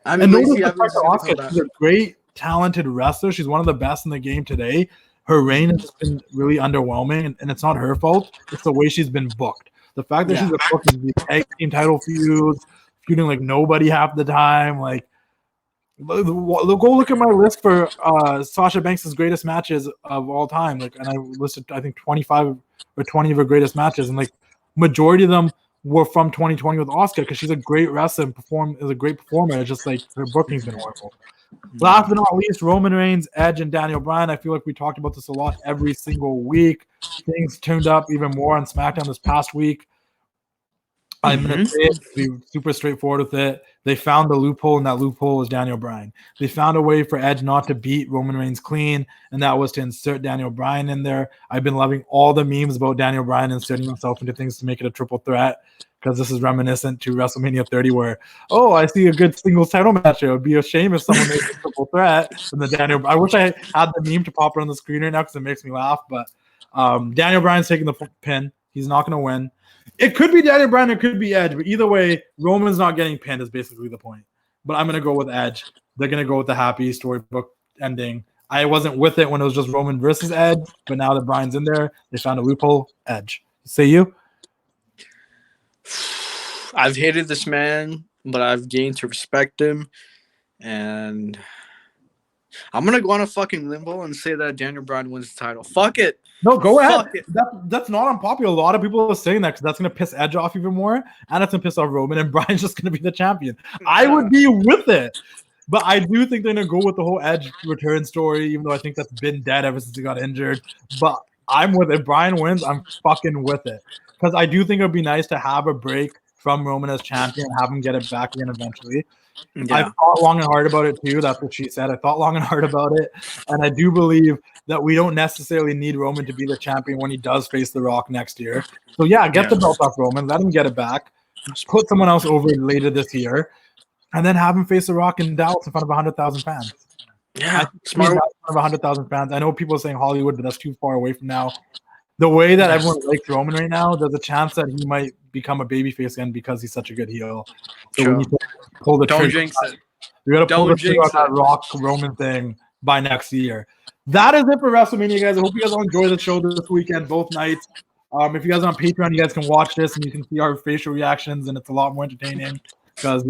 Asuka, she's a great, talented wrestler. She's one of the best in the game today. Her reign has been really underwhelming, and it's not her fault. It's the way she's been booked. The fact that she's booked in these tag team title feuds, feuding like nobody half the time. Like, go look at my list for Sasha Banks' greatest matches of all time. Like, and I listed I think 25 or 20 of her greatest matches, and like majority of them were from 2020 with Asuka because she's a great wrestler and is a great performer. It's just like her booking's been horrible. Last but not least, Roman Reigns, Edge, and Daniel Bryan. I feel like we talked about this a lot every single week. Things turned up even more on SmackDown this past week. I'm going to say it, be super straightforward with it. They found the loophole, and that loophole is Daniel Bryan. They found a way for Edge not to beat Roman Reigns clean, and that was to insert Daniel Bryan in there. I've been loving all the memes about Daniel Bryan inserting himself into things to make it a triple threat, because this is reminiscent to WrestleMania 30 where, I see a good singles title match. It would be a shame if someone made a triple threat. And then I wish I had the meme to pop it on the screen right now because it makes me laugh. But Daniel Bryan's taking the pin. He's not going to win. It could be Daniel Bryan, it could be Edge, but either way, Roman's not getting pinned is basically the point. But I'm going to go with Edge. They're going to go with the happy storybook ending. I wasn't with it when it was just Roman versus Edge, but now that Bryan's in there, they found a loophole. Edge. Say you? I've hated this man, but I've gained to respect him, and I'm going to go on a fucking limbo and say that Daniel Bryan wins the title. Fuck it. No, go ahead. That's not unpopular. A lot of people are saying that because that's going to piss Edge off even more, and it's going to piss off Roman, and Bryan's just going to be the champion. I would be with it, but I do think they're going to go with the whole Edge return story, even though I think that's been dead ever since he got injured. But I'm with it. If Bryan wins, I'm fucking with it because I do think it would be nice to have a break from Roman as champion and have him get it back again eventually. Yeah. I thought long and hard about it too. That's what she said. I thought long and hard about it. And I do believe that we don't necessarily need Roman to be the champion when he does face The Rock next year. So get the belt off Roman, let him get it back, put someone else over later this year, and then have him face The Rock in Dallas in front of 100,000 fans. Yeah, smart. 100,000 fans. I know people are saying Hollywood, but that's too far away from now. The way that everyone likes Roman right now, there's a chance that he might become a babyface again because he's such a good heel. So we need to pull the trigger. Don't jinx it. We got to pull the trigger on that Rock Roman thing by next year. That is it for WrestleMania, guys. I hope you guys all enjoy the show this weekend, both nights. If you guys are on Patreon, you guys can watch this and you can see our facial reactions, and it's a lot more entertaining because,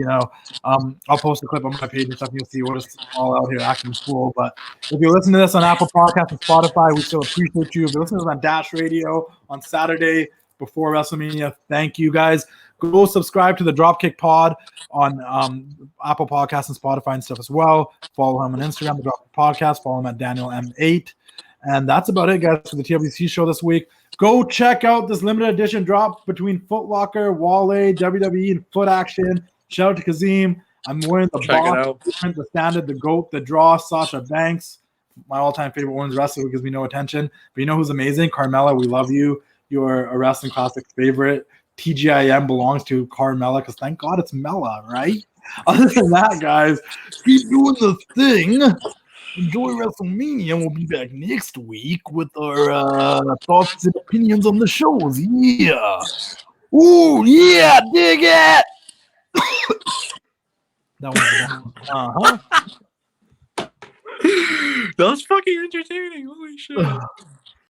I'll post a clip on my page and stuff, and you'll see we're just all out here acting cool. But if you listen to this on Apple Podcasts and Spotify, we still appreciate you. If you listen to this on Dash Radio on Saturday before WrestleMania, thank you, guys. Go subscribe to the Dropkick Pod on Apple Podcasts and Spotify and stuff as well. Follow him on Instagram, the Dropkick Podcast. Follow him at Danial M8. And that's about it, guys, for the TWC show this week. Go check out this limited edition drop between Foot Locker, Wale, WWE, and Foot Action. Shout out to Kazim. I'm wearing the box, the standard, the GOAT, the draw, Sasha Banks. My all-time favorite women's wrestler who gives me no attention. But you know who's amazing? Carmella, we love you. You're a Wrestling Classics favorite. TGIM belongs to Carmella because thank God it's Mella, right? Other than that, guys, keep doing the thing. Enjoy WrestleMania. We'll be back next week with our thoughts and opinions on the shows. Yeah. Ooh, yeah, dig it. That was that was fucking entertaining. Holy shit.